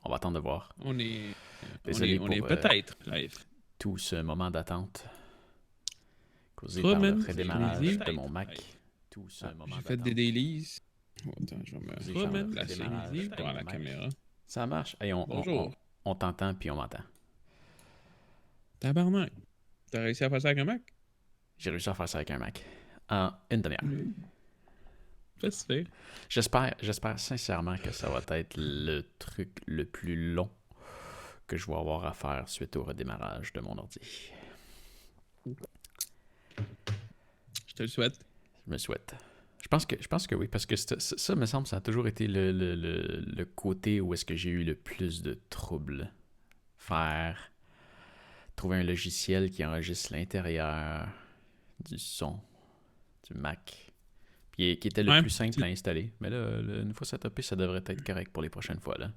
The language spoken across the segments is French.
On va attendre de voir. On est Désolé on est pour peut-être live. tout ce moment d'attente causé Trop, par le man. redémarrage J'ai de mon Mac. Tout ce moment j'ai fait des d'attente. dailies. Oh, attends, je vais Causé me par le placer redémarrage de pour mon la Mac. caméra. Ça marche. Hey, Bonjour. on t'entend puis on m'entend. Tabarnak. T'as réussi à faire ça avec un Mac? J'ai réussi à faire ça avec un Mac. En une demi-heure. Pas si pire. J'espère sincèrement que ça va être le truc le plus long que je vais avoir à faire suite au redémarrage de mon ordi. Je te le souhaite. Je me souhaite. Je pense que oui, parce que ça me semble, ça a toujours été le côté où est-ce que j'ai eu le plus de troubles. Trouver un logiciel qui enregistre l'intérieur du son du Mac, puis qui était le Ouais, plus simple à installer. Mais là, une fois setupé, ça devrait être correct pour les prochaines fois, là.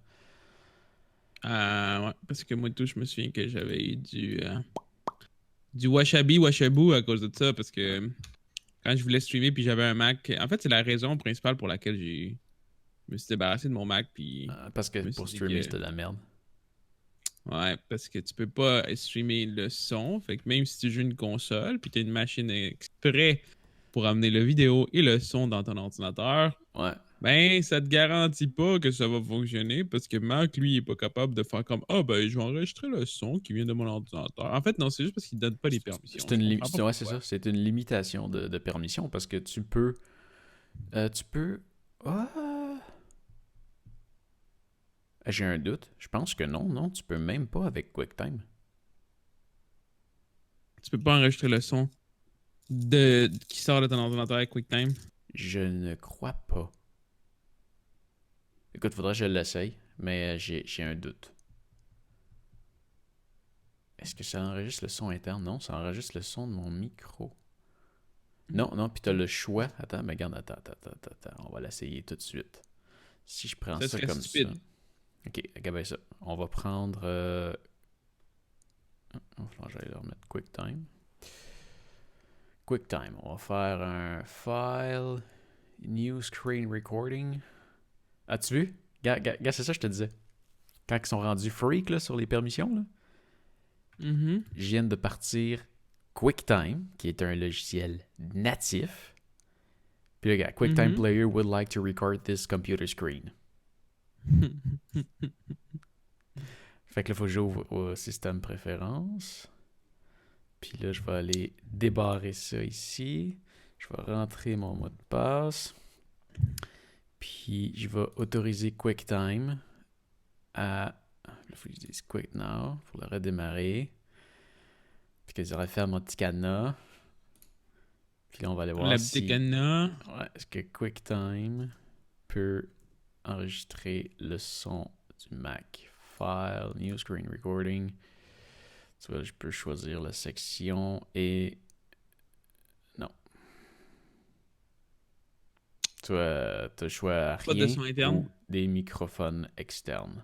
ouais, parce que moi tout, je me souviens que j'avais eu du washabou à cause de ça, parce que quand je voulais streamer puis j'avais un Mac, en fait c'est la raison principale pour laquelle je me suis débarrassé de mon Mac puis Parce que je me suis pour dit streamer, que c'était de la merde. ouais, parce que tu peux pas streamer le son, fait que même si tu joues une console puis tu as une machine exprès pour amener le vidéo et le son dans ton ordinateur, Ouais. ben ça te garantit pas que ça va fonctionner parce que Mac lui il est pas capable de faire comme ben je vais enregistrer le son qui vient de mon ordinateur. En fait non, c'est juste parce qu'il donne pas les permissions. Je comprends pas Ouais, c'est pourquoi. ça. C'est une limitation de permission parce que tu peux. Ah! J'ai un doute. Je pense que non, tu peux même pas avec QuickTime. Tu peux pas enregistrer le son qui sort de ton ordinateur avec QuickTime. Je ne crois pas. Écoute, faudrait que je l'essaye, mais j'ai un doute. Est-ce que ça enregistre le son interne? Non, ça enregistre le son de mon micro. Non, puis t'as le choix. Attends, mais regarde, attends. On va l'essayer tout de suite. Si je prends Ça ça serait comme ça. stupide. Ok, regarde ça. On va prendre. Il va falloir que j'aille leur mettre QuickTime. QuickTime. On va faire un file. New screen recording. As-tu vu? Regarde, c'est ça que je te disais. Quand ils sont rendus freak là, sur les permissions, là, Mhm. je viens de partir QuickTime, qui est un logiciel natif. Puis le gars, QuickTime Mhm. Player would like to record this computer screen. Fait que là, il faut que j'ouvre au système préférences. Puis là, je vais aller débarrer ça ici. Je vais rentrer mon mot de passe. Puis je vais autoriser QuickTime à. Il faut que je dise Quick Now pour le redémarrer. Puis que j'aurais fait mon petit cadenas. Puis là, on va aller voir La petite cana. Ouais, est-ce que QuickTime peut enregistrer le son du Mac. File, New Screen Recording. Tu vois, je peux choisir la section et... Non. Tu vois, tu as le choix Pas de rien son interne. ou des microphones externes.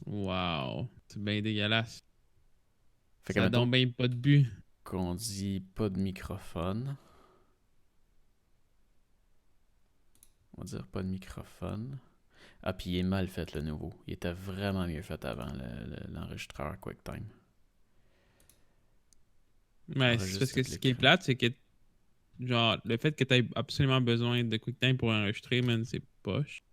Wow. C'est bien dégueulasse. Fait que Ça mettons donne bien pas de but. qu'on dit pas de microphone. On va dire pas de microphone. Ah, puis il est mal fait le nouveau. Il était vraiment mieux fait avant l'enregistreur QuickTime. Mais c'est parce que ce qui est plate, c'est que genre le fait que tu aies absolument besoin de QuickTime pour enregistrer, man, c'est poche.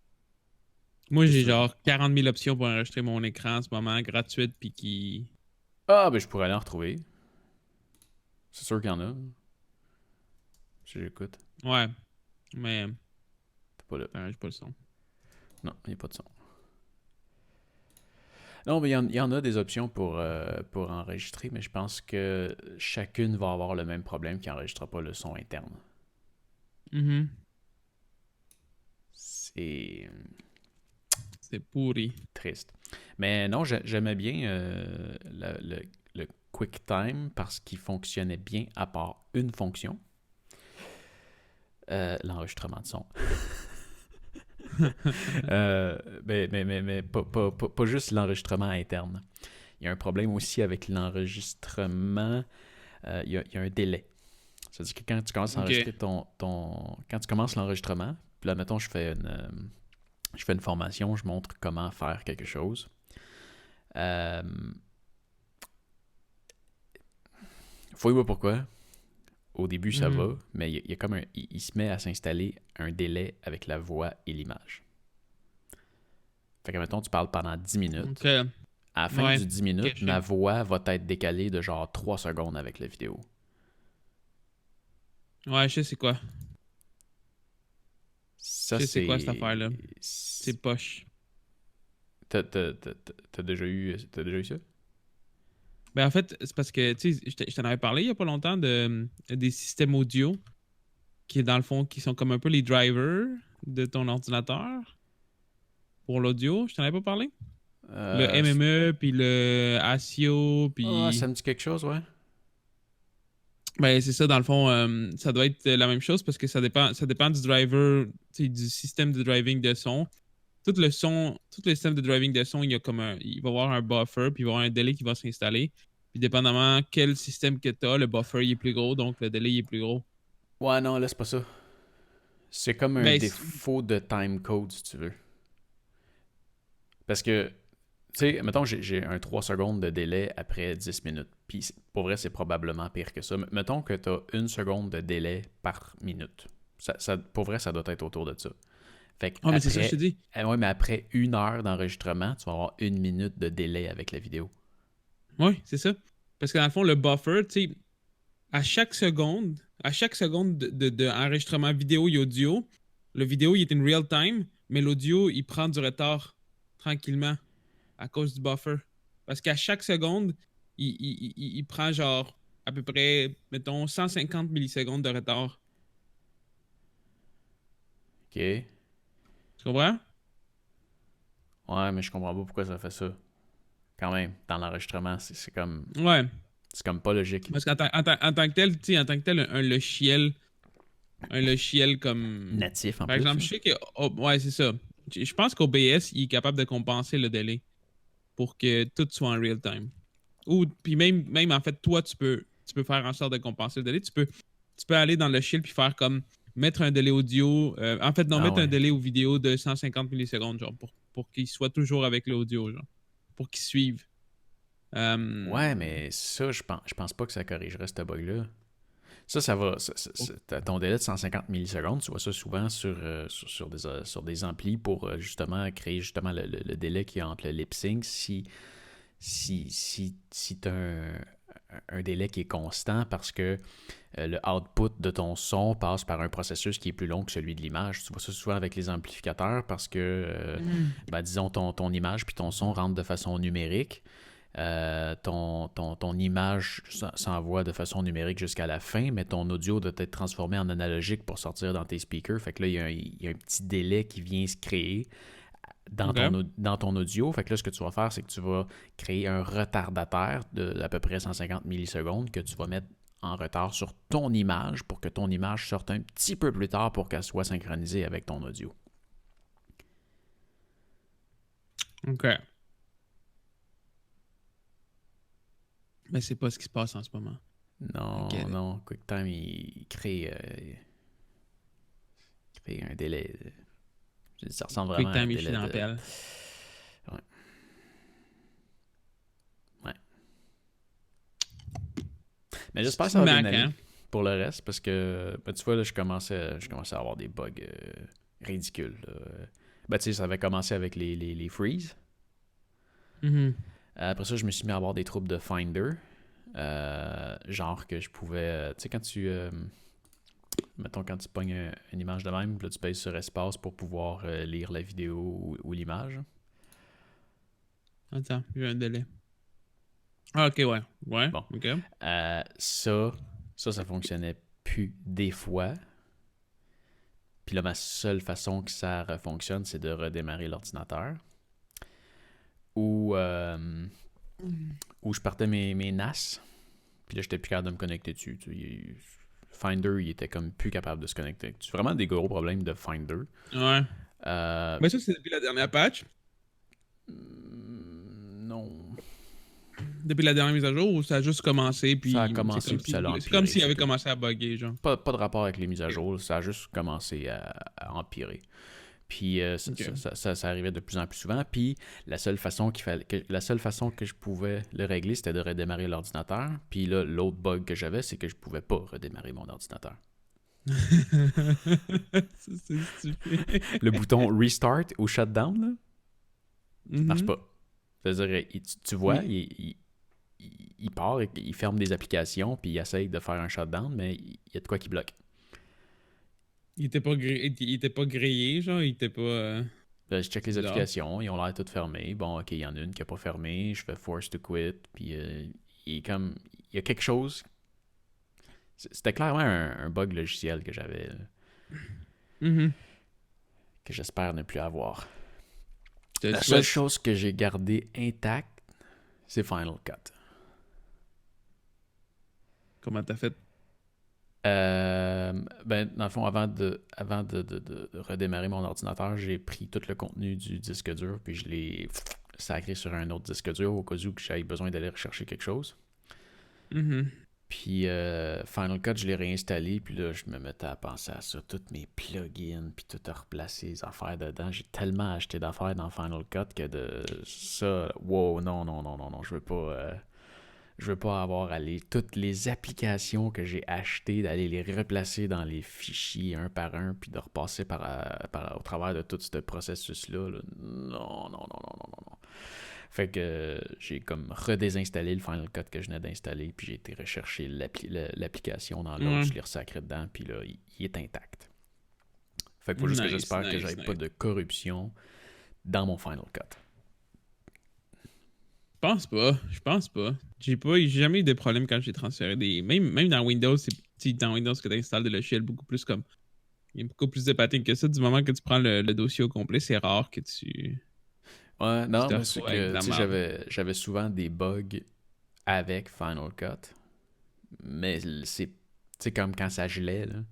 Moi, j'ai genre 40 000 options pour enregistrer mon écran en ce moment, gratuites, puis qui... Ah, ben je pourrais aller en retrouver. C'est sûr qu'il y en a. Si j'écoute. Ouais, mais... T'es pas là. J'ai pas le son. Non, il n'y a pas de son. Non, mais il y en a des options pour enregistrer, mais je pense que chacune va avoir le même problème qui n'enregistrera pas le son interne. Mhm. C'est C'est pourri. triste. Mais non, j'aimais bien le QuickTime parce qu'il fonctionnait bien à part une fonction. L'enregistrement de son. Mais pas juste l'enregistrement interne. Il y a un problème aussi avec l'enregistrement. Il y a un délai. C'est-à-dire que quand tu commences à enregistrer quand tu commences l'enregistrement, puis là, mettons, je fais je fais une formation, je montre comment faire quelque chose. Fouille-moi pourquoi. Au début, ça va, mais il y a comme il se met à s'installer un délai avec la voix et l'image. Fait que, mettons, tu parles pendant 10 minutes. Okay. À la fin du 10 minutes, ma voix va être décalée de genre 3 secondes avec la vidéo. Ouais, je sais c'est quoi. Ça, je sais c'est quoi cette affaire-là. C'est poche. T'as déjà eu ça? Ben en fait, c'est parce que, tu sais, je t'en avais parlé il y a pas longtemps des systèmes audio qui, dans le fond, qui sont comme un peu les drivers de ton ordinateur pour l'audio. Je t'en avais pas parlé? Le MME, puis le ASIO, puis... Ah, ça me dit quelque chose, ouais. Ben, c'est ça, dans le fond, ça doit être la même chose parce que ça dépend du driver, du système de driving de son. Tout le système de driving de son, il va y avoir un buffer, puis il va y avoir un délai qui va s'installer. Puis dépendamment quel système que tu as, le buffer il est plus gros, donc le délai il est plus gros. Ouais, non, là, c'est pas ça. C'est comme un défaut de timecode, si tu veux. Parce que, tu sais, mettons, j'ai un 3 secondes de délai après 10 minutes. Puis, pour vrai, c'est probablement pire que ça. Mettons que tu as 1 seconde de délai par minute. Pour vrai, ça doit être autour de ça. Fait que mais c'est ça que je te dis. Ouais, mais après 1 heure d'enregistrement, tu vas avoir 1 minute de délai avec la vidéo. Oui, c'est ça. Parce que dans le fond, le buffer, tu sais, à chaque seconde d'enregistrement vidéo et audio, le vidéo, il est in real time, mais l'audio, il prend du retard tranquillement à cause du buffer. Parce qu'à chaque seconde, il prend genre à peu près, mettons, 150 millisecondes de retard. OK. Tu comprends? Ouais, mais je comprends pas pourquoi ça fait ça. Quand même, dans l'enregistrement, c'est comme... Ouais. C'est comme pas logique. Parce qu'en tant que tel, tu sais, en tant que tel, un logiciel comme... Natif, en Par plus. exemple, je sais que... ouais, c'est ça. Je pense qu'OBS, il est capable de compenser le délai pour que tout soit en real time. Ou, puis même en fait, toi, tu peux faire en sorte de compenser le délai. Tu peux aller dans le shield puis faire comme mettre un délai audio. Mettre un délai aux vidéos de 150 millisecondes, genre, pour qu'il soit toujours avec l'audio, genre. Pour qu'il suive. Ouais, mais ça, je pense pas que ça corrigerait ce bug-là. Ça va. Ton délai de 150 millisecondes, tu vois ça souvent sur des amplis pour justement créer justement le délai qu'il y a entre le lip sync. Si tu as un délai qui est constant parce que le output de ton son passe par un processus qui est plus long que celui de l'image. Tu vois ça souvent avec les amplificateurs parce que, disons, ton image puis ton son rentrent de façon numérique. Ton image s'envoie de façon numérique jusqu'à la fin, mais ton audio doit être transformé en analogique pour sortir dans tes speakers. Fait que là, il y a un petit délai qui vient se créer dans ton audio. Fait que là, ce que tu vas faire, c'est que tu vas créer un retardateur d'à peu près 150 millisecondes que tu vas mettre en retard sur ton image pour que ton image sorte un petit peu plus tard pour qu'elle soit synchronisée avec ton audio. OK. Mais c'est pas ce qui se passe en ce moment. Non. QuickTime, il crée un délai. Ça ressemble vraiment à un délai. QuickTime, il Ouais. Mais j'espère que ça va bien aller pour le reste, parce que, tu vois, là, je commençais à avoir des bugs ridicules. Tu sais, ça avait commencé avec les freeze. Mm-hmm. Après ça, je me suis mis à avoir des troubles de Finder. Genre que je pouvais... tu sais, quand tu... mettons, quand tu pognes une image de même, là, tu pèses sur espace pour pouvoir lire la vidéo ou l'image. Attends, j'ai un délai. Ah, ok, ouais. Ouais, bon. Ok. Ça fonctionnait plus des fois. Puis là, ma seule façon que ça fonctionne, c'est de redémarrer l'ordinateur. Ou je partais mes NAS. Puis là, j'étais plus capable de me connecter dessus. Finder, il était comme plus capable de se connecter. C'est vraiment des gros problèmes de Finder. Ouais. Mais ça, c'est depuis la dernière patch? Non. Depuis la dernière mise à jour ou ça a juste commencé? Puis ça a commencé puis ça l'a empiré. C'est comme s'il avait commencé à bugger, genre. Pas de rapport avec les mises à jour. Ça a juste commencé à empirer. Puis ça arrivait de plus en plus souvent. Puis la seule façon que je pouvais le régler, c'était de redémarrer l'ordinateur. Puis là, l'autre bug que j'avais, c'est que je pouvais pas redémarrer mon ordinateur. Ça, c'est stupide. Le bouton Restart ou Shutdown, là, marche pas. C'est-à-dire, tu vois, il part, il ferme des applications, puis il essaye de faire un shutdown, mais il y a de quoi qui bloque. Il était pas grillé, genre, il était pas... Là, je check les applications, ils ont l'air toutes fermées. Bon, ok, il y en a une qui n'a pas fermé, je fais force to quit, puis il est comme... Il y a quelque chose... C'était clairement un bug logiciel que j'avais... que j'espère ne plus avoir. La seule chose que j'ai gardée intacte, c'est Final Cut. Comment t'as fait? Dans le fond, avant de redémarrer mon ordinateur, j'ai pris tout le contenu du disque dur, puis je l'ai sacré sur un autre disque dur au cas où j'avais besoin d'aller rechercher quelque chose. Puis Final Cut, je l'ai réinstallé, puis là, je me mettais à penser à ça, tous mes plugins, puis tout à replacer les affaires dedans. J'ai tellement acheté d'affaires dans Final Cut que de ça, wow, non, je veux pas avoir à aller toutes les applications que j'ai achetées, d'aller les replacer dans les fichiers un par un, puis de repasser au travers de tout ce processus-là. Là. Non. Fait que j'ai comme redésinstallé le Final Cut que je venais d'installer, puis j'ai été rechercher l'application dans l'autre, je l'ai ressacré dedans, puis là, il est intact. Fait que faut juste que j'espère que j'aille pas de corruption dans mon Final Cut. Je pense pas. J'ai jamais eu de problème quand j'ai transféré des... Même dans Windows, dans Windows que tu installes des logiciels beaucoup plus comme... Il y a beaucoup plus de patterns que ça. Du moment que tu prends le dossier au complet, c'est rare que tu... Ouais, non, mais c'est que j'avais souvent des bugs avec Final Cut. Mais c'est comme quand ça gelait, là.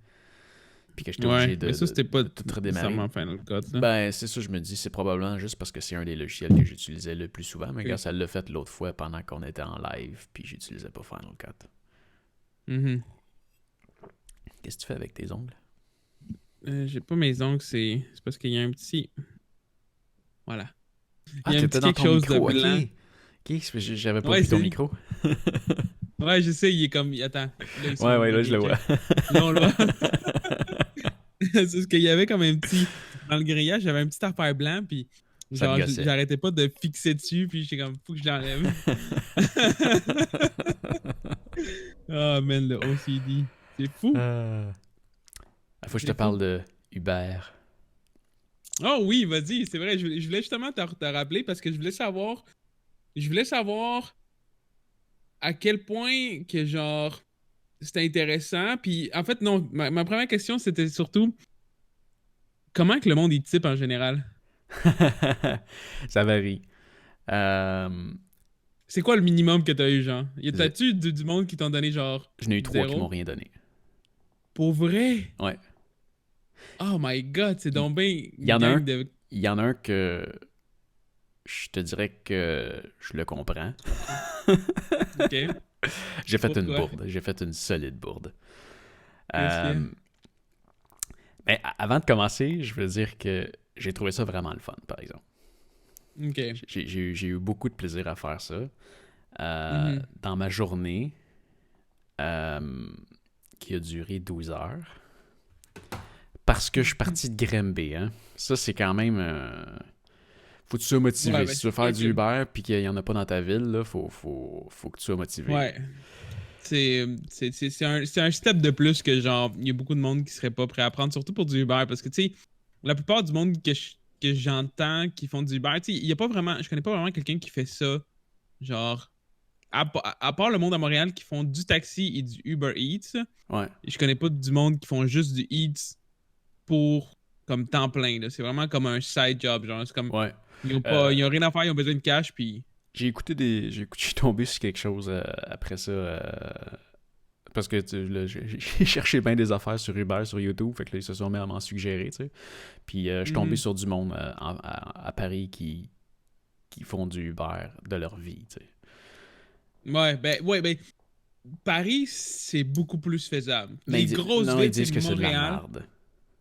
Puis que j'étais obligé de. Mais ça, c'était pas tout redémarrer. Final Cut, là. Ben, c'est ça, je me dis, c'est probablement juste parce que c'est un des logiciels que j'utilisais le plus souvent. Mais regarde, ça l'a fait l'autre fois pendant qu'on était en live, puis j'utilisais pas Final Cut. Qu'est-ce que tu fais avec tes ongles? J'ai pas mes ongles, c'est parce qu'il y a un petit... Voilà. Il y a un petit quelque chose de blanc. Ok, j'avais pas vu ton micro. Ouais, je sais, il est comme... Attends. Là, là, je le vois. Là, on le voit. C'est ce qu'il y avait comme un petit... Dans le grillage, j'avais un petit affaire blanc, puis genre, j'arrêtais pas de fixer dessus, puis j'étais comme, faut que je l'enlève. Oh, man, le OCD. C'est fou. Faut que je te parle de Uber. Oh oui, vas-y, c'est vrai. Je voulais justement te rappeler parce que je voulais savoir à quel point que genre c'était intéressant. Puis en fait, non, ma première question c'était surtout comment que le monde y type en général? Ça varie. C'est quoi le minimum que t'as eu, genre? T'as-tu du monde qui t'ont donné genre. Je n'ai eu 3 qui m'ont rien donné. Pour vrai? Ouais. Oh my god, c'est donc bien. Il y en a un que je te dirais que je le comprends. Ok. J'ai fait une bourde. J'ai fait une solide bourde. Mais avant de commencer, je veux dire que j'ai trouvé ça vraiment le fun, par exemple. Ok. J'ai eu beaucoup de plaisir à faire ça. Dans ma journée, qui a duré 12 heures. Parce que je suis parti de Grimby, hein. Ça, c'est quand même... faut que tu sois motivé. Ouais, si tu veux faire du Uber puis qu'il n'y en a pas dans ta ville, là, faut que tu sois motivé. Ouais. C'est un step de plus que genre, il y a beaucoup de monde qui serait pas prêt à prendre, surtout pour du Uber. Parce que, tu sais, la plupart du monde que j'entends qui font du Uber, tu sais, il y a pas vraiment... Je connais pas vraiment quelqu'un qui fait ça. Genre... À part le monde à Montréal qui font du taxi et du Uber Eats, je connais pas du monde qui font juste du Eats pour comme temps plein. Là. C'est vraiment comme un side job. Genre, c'est comme ils ont rien à faire, ils ont besoin de cash. Puis... J'ai tombé sur quelque chose après ça. Parce que j'ai cherché bien des affaires sur Uber, sur YouTube. Fait que là, ils se sont mis à m'en suggérer. Tu sais. Puis je suis tombé sur du monde à Paris qui font du Uber de leur vie. Tu sais. Ouais, Paris, c'est beaucoup plus faisable. Mais les grosses villes, ils disent que c'est de la Montréal. merde.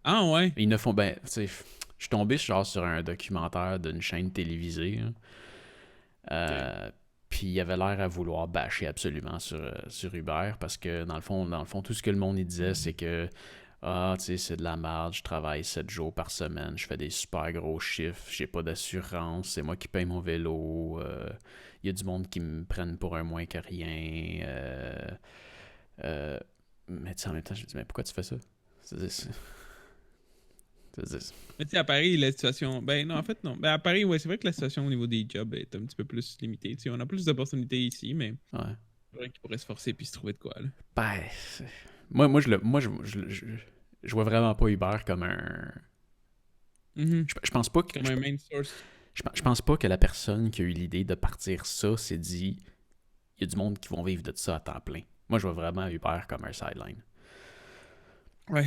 Ah ouais? Ils ne font... Ben, tu sais... Je suis tombé genre sur un documentaire d'une chaîne télévisée. Hein. Puis il avait l'air à vouloir bâcher absolument sur Uber parce que dans le fond, tout ce que le monde il disait, c'est que tu sais, c'est de la merde, je travaille 7 jours par semaine, je fais des super gros chiffres, j'ai pas d'assurance, c'est moi qui paye mon vélo, il y a du monde qui me prennent pour un moins que rien. Mais tu sais, en même temps, je me dis, mais pourquoi tu fais ça? Mais tu sais, à Paris, la situation. Ben non, en fait, non. Ben à Paris, ouais, c'est vrai que la situation au niveau des jobs est un petit peu plus limitée. Tu sais, on a plus d'opportunités ici, mais. Ouais. C'est vrai qu'ils pourraient se forcer puis se trouver de quoi, là. Ben, je vois vraiment pas Uber comme un. Je pense pas que. Comme un main source. Je pense pas que la personne qui a eu l'idée de partir ça s'est dit il y a du monde qui vont vivre de ça à temps plein. Moi, je vois vraiment Uber comme un sideline. Ouais.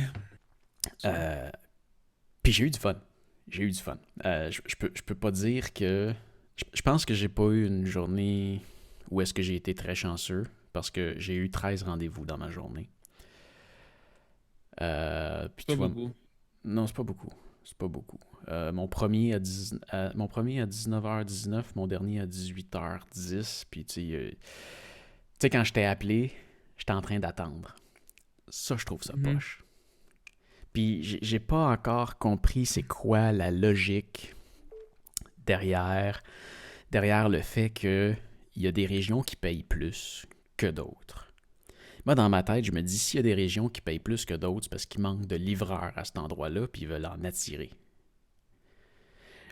Puis j'ai eu du fun. Je peux pas dire que. Je pense que j'ai pas eu une journée où est-ce que j'ai été très chanceux parce que j'ai eu 13 rendez-vous dans ma journée. Puis pas beaucoup. Non, c'est pas beaucoup. C'est pas beaucoup. Mon premier à 19h19, mon dernier à 18h10. Puis tu sais, quand je t'ai appelé, j'étais en train d'attendre. Ça, je trouve ça poche. Puis j'ai pas encore compris c'est quoi la logique derrière le fait qu'il y a des régions qui payent plus que d'autres. Moi, dans ma tête, je me dis, s'il y a des régions qui payent plus que d'autres, c'est parce qu'il manque de livreurs à cet endroit-là, puis ils veulent en attirer.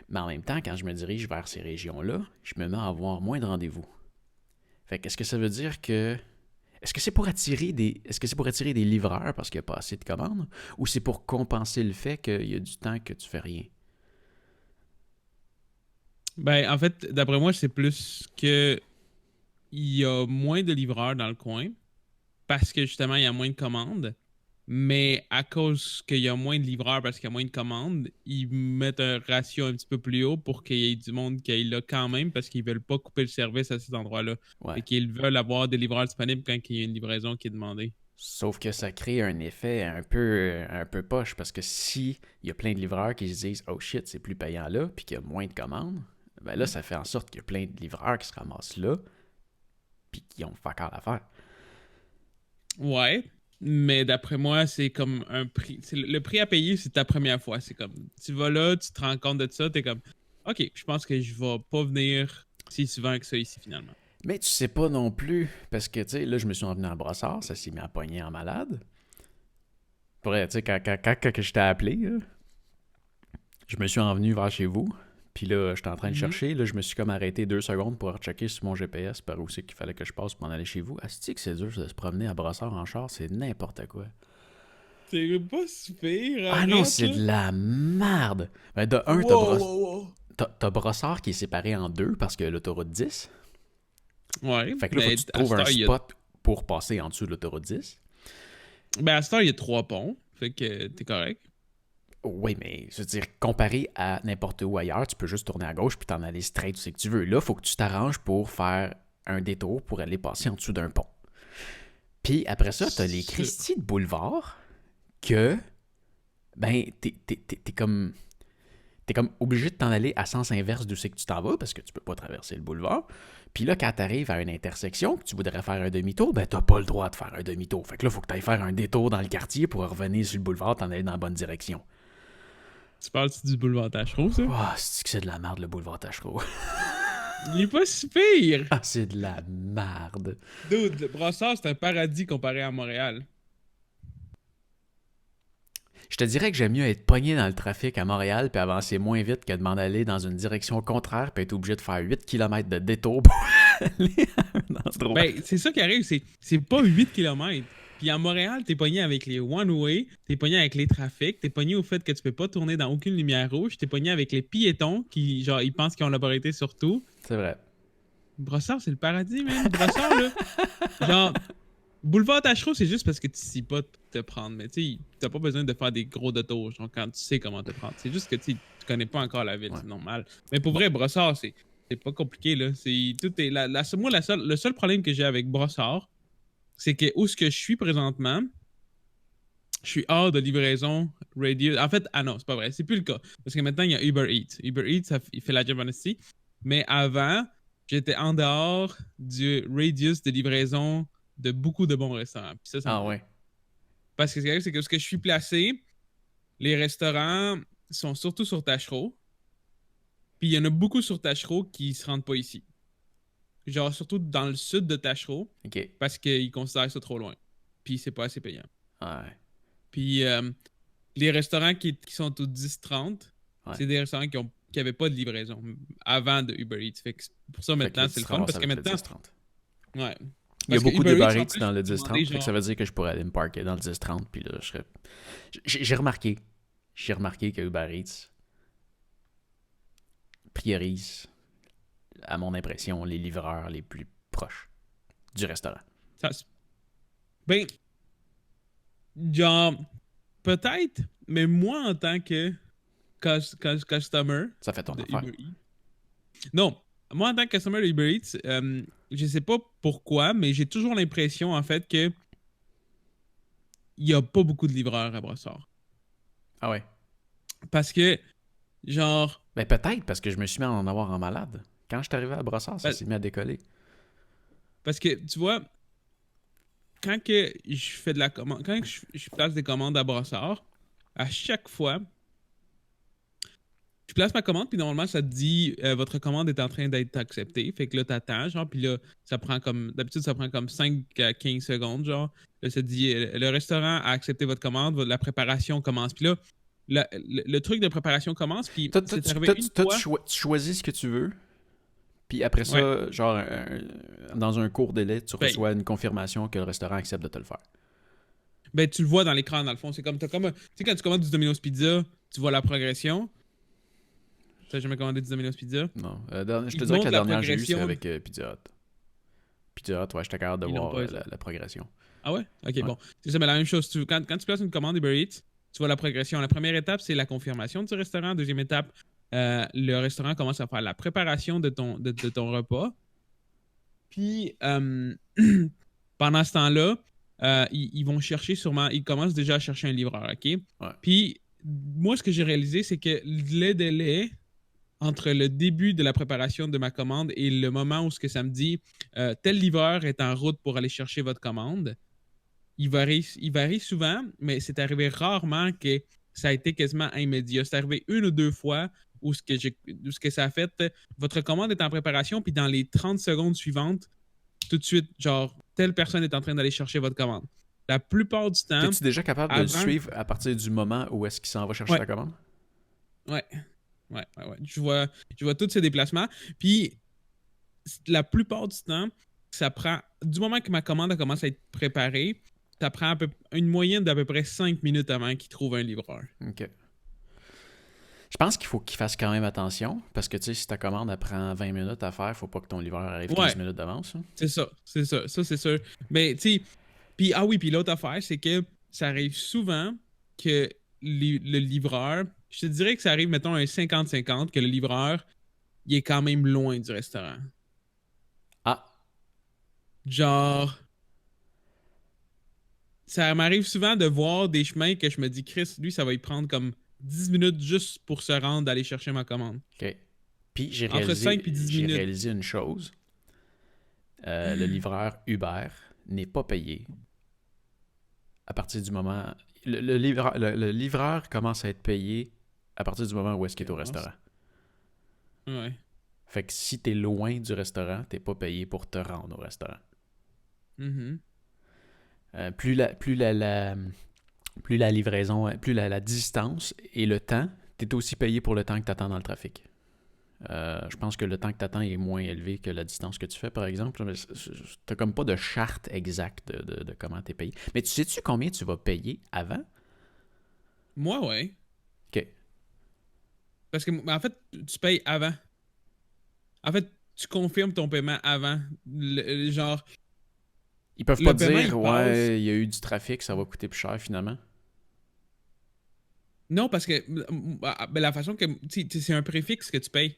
Mais en même temps, quand je me dirige vers ces régions-là, je me mets à avoir moins de rendez-vous. Fait qu'est-ce que ça veut dire que... Est-ce que c'est pour attirer des livreurs parce qu'il n'y a pas assez de commandes? Ou c'est pour compenser le fait qu'il y a du temps que tu fais rien? Ben, en fait, d'après moi, c'est plus que il y a moins de livreurs dans le coin parce que justement, il y a moins de commandes. Mais à cause qu'il y a moins de livreurs parce qu'il y a moins de commandes, ils mettent un ratio un petit peu plus haut pour qu'il y ait du monde qui aille là quand même parce qu'ils veulent pas couper le service à cet endroit-là. Ouais. Et qu'ils veulent avoir des livreurs disponibles quand il y a une livraison qui est demandée. Sauf que ça crée un effet un peu poche parce que si il y a plein de livreurs qui se disent « Oh shit, c'est plus payant là » puis qu'il y a moins de commandes, ben là, ça fait en sorte qu'il y a plein de livreurs qui se ramassent là puis qui ont fuck all à faire. Ouais. Mais d'après moi, c'est comme un prix. Le prix à payer, c'est ta première fois. C'est comme, tu vas là, tu te rends compte de ça, t'es comme, ok, je pense que je vais pas venir si souvent que ça ici finalement. Mais tu sais pas non plus, parce que, tu sais, là, je me suis envenu en brossard, ça s'est mis à pogner en malade. Pour vrai, tu sais, quand je t'ai appelé, là, je me suis envenu vers chez vous, puis là, j'étais en train de chercher, là, je me suis comme arrêté 2 secondes pour rechecker sur mon GPS par où c'est qu'il fallait que je passe pour m'en aller chez vous. Asti que c'est dur de se promener à brossard en char, c'est n'importe quoi. C'est pas super. Ah non, c'est de la merde. Ben, de un, t'as brossard qui est séparé en deux parce que l'autoroute 10. Ouais. Fait que là, faut que tu trouves un spot pour passer en dessous de l'autoroute 10. Ben, à cette heure, il y a 3 ponts. Fait que t'es correct. Oui, mais je veux dire, comparé à n'importe où ailleurs, tu peux juste tourner à gauche puis t'en aller straight où c'est que tu veux. Là, il faut que tu t'arranges pour faire un détour pour aller passer en dessous d'un pont. Puis après ça, t'as les Christie de boulevard que, ben, t'es comme obligé de t'en aller à sens inverse d'où c'est que tu t'en vas parce que tu peux pas traverser le boulevard. Puis là, quand t'arrives à une intersection que tu voudrais faire un demi-tour, ben t'as pas le droit de faire un demi-tour. Fait que là, il faut que t'ailles faire un détour dans le quartier pour revenir sur le boulevard, t'en aller dans la bonne direction. Tu parles-tu du boulevard Tachereau, ça? Oh, c'est de la merde, le boulevard Tachereau. Il est pas si pire! Ah, c'est de la merde. Dude, le Brossard, c'est un paradis comparé à Montréal. Je te dirais que j'aime mieux être pogné dans le trafic à Montréal puis avancer moins vite que de m'en aller dans une direction contraire puis être obligé de faire 8 km de détour pour aller à un endroit. Ben, c'est ça qui arrive, c'est pas 8 km. Puis à Montréal, t'es pogné avec les one-way, t'es pogné avec les trafics, t'es pogné au fait que tu peux pas tourner dans aucune lumière rouge, t'es pogné avec les piétons qui, genre, ils pensent qu'ils ont la priorité sur tout. C'est vrai. Brossard, c'est le paradis, man. Brossard, là. Genre, boulevard Tachereau, c'est juste parce que tu sais pas te prendre. Mais tu sais, t'as pas besoin de faire des gros détours, genre, quand tu sais comment te prendre. C'est juste que tu connais pas encore la ville, c'est normal. Mais pour vrai, Brossard, c'est pas compliqué, là. Moi, le seul problème que j'ai avec Brossard, c'est que où ce que je suis présentement, je suis hors de livraison Radius. En fait, non, c'est pas vrai. C'est plus le cas. Parce que maintenant, il y a Uber Eats. Uber Eats, il fait la job honesty. Mais avant, j'étais en dehors du radius de livraison de beaucoup de bons restaurants. Puis ça me Ah plaît. ouais. Parce que c'est que ce que je suis placé, les restaurants sont surtout sur Tachereau. Puis il y en a beaucoup sur Tachereau qui se rendent pas ici. Genre, surtout dans le sud de Tachereau. OK. Parce qu'ils considèrent ça trop loin. Puis c'est pas assez payant. Ouais. Puis les restaurants qui sont au 10-30, Ouais. c'est des restaurants qui avaient pas de livraison avant de Uber Eats. Fait que pour ça, maintenant, c'est le fun. Parce que maintenant. Ouais. Il y a beaucoup de Uber Eats dans le 10-30. Genre... Ça veut dire que je pourrais aller me parker dans le 10-30. Puis là, je serais. J'ai remarqué. J'ai remarqué que Uber Eats priorise, à mon impression, les livreurs les plus proches du restaurant. Ben, genre, peut-être, mais moi, en tant que customer. Ça fait ton affaire. Non, moi, en tant que customer de Uber Eats, je sais pas pourquoi, mais j'ai toujours l'impression, en fait, que il y a pas beaucoup de livreurs à Brossard. Ah ouais? Parce que, genre... Ben peut-être, parce que je me suis mis à en avoir en malade. Quand je suis arrivé à Brossard, ça s'est mis à décoller. Parce que, tu vois, quand que je fais de la commande, quand je place des commandes à Brossard, à chaque fois, je place ma commande, puis normalement, ça te dit votre commande est en train d'être acceptée. Fait que là, t'attends, genre, puis là, ça prend comme. D'habitude, ça prend comme 5 à 15 secondes, genre. Là, ça te dit le restaurant a accepté votre commande, la préparation commence. Puis là, le truc de préparation commence, puis c'est arrivé une fois. Tu choisis ce que tu veux, puis après ça, genre, dans un court délai, tu reçois une confirmation que le restaurant accepte de te le faire. Ben, tu le vois dans l'écran, dans le fond. C'est comme. Tu sais, quand tu commandes du Domino's Pizza, tu vois la progression. T'as jamais commandé du Domino's Pizza? Non. Je te dirais que la dernière que j'ai eue, c'est avec Pizza Hut. Pizza Hut, ouais, j'étais capable de voir la progression. Ah ouais? Ok, bon. C'est ça, mais la même chose. Quand tu places une commande Uber Eats, tu vois la progression. La première étape, c'est la confirmation du restaurant. Deuxième étape, le restaurant commence à faire la préparation de ton repas. Puis, pendant ce temps-là, ils vont chercher sûrement... Ils commencent déjà à chercher un livreur, OK? Ouais. Puis, moi, ce que j'ai réalisé, c'est que le délai entre le début de la préparation de ma commande et le moment où ce que ça me dit tel livreur est en route pour aller chercher votre commande, il varie souvent, mais c'est arrivé rarement que ça a été quasiment immédiat. C'est arrivé une ou deux fois où ce que ça a fait, votre commande est en préparation, puis dans les 30 secondes suivantes, tout de suite, genre, telle personne est en train d'aller chercher votre commande. La plupart du temps... Es-tu déjà capable de le suivre à partir du moment où est-ce qu'il s'en va chercher la commande? Ouais. Je vois tous ces déplacements. Puis, la plupart du temps, ça prend... Du moment que ma commande a commencé à être préparée, ça prend une moyenne d'à peu près 5 minutes avant qu'il trouve un livreur. OK. Je pense qu'il faut qu'il fasse quand même attention, parce que, tu sais, si ta commande, elle prend 20 minutes à faire, faut pas que ton livreur arrive 15 minutes d'avance. Hein? C'est ça. Ça, c'est sûr. Mais, tu sais... Puis, puis l'autre affaire, c'est que ça arrive souvent que le livreur... Je te dirais que ça arrive, mettons, un 50-50, que le livreur, il est quand même loin du restaurant. Ah. Genre... Ça m'arrive souvent de voir des chemins que je me dis, Chris, lui, ça va y prendre comme 10 minutes juste pour se rendre d'aller chercher ma commande. OK. Puis j'ai Entre 5 et 10 minutes. réalisé une chose. Le livreur Uber n'est pas payé à partir du moment... Le livreur commence à être payé à partir du moment où est-ce qu'il est au restaurant. Ouais. Fait que si t'es loin du restaurant, t'es pas payé pour te rendre au restaurant. Mm-hmm. Plus la livraison, plus la distance et le temps, t'es aussi payé pour le temps que t'attends dans le trafic. Je pense que le temps que t'attends est moins élevé que la distance que tu fais, par exemple. Mais t'as comme pas de charte exacte de comment t'es payé. Mais tu sais-tu combien tu vas payer avant? Moi, ouais. OK. Parce que, en fait, tu payes avant. En fait, tu confirmes ton paiement avant. Genre... Ils peuvent pas dire, il y a eu du trafic, ça va coûter plus cher, finalement? Non, parce que la façon que... C'est un préfixe que tu payes.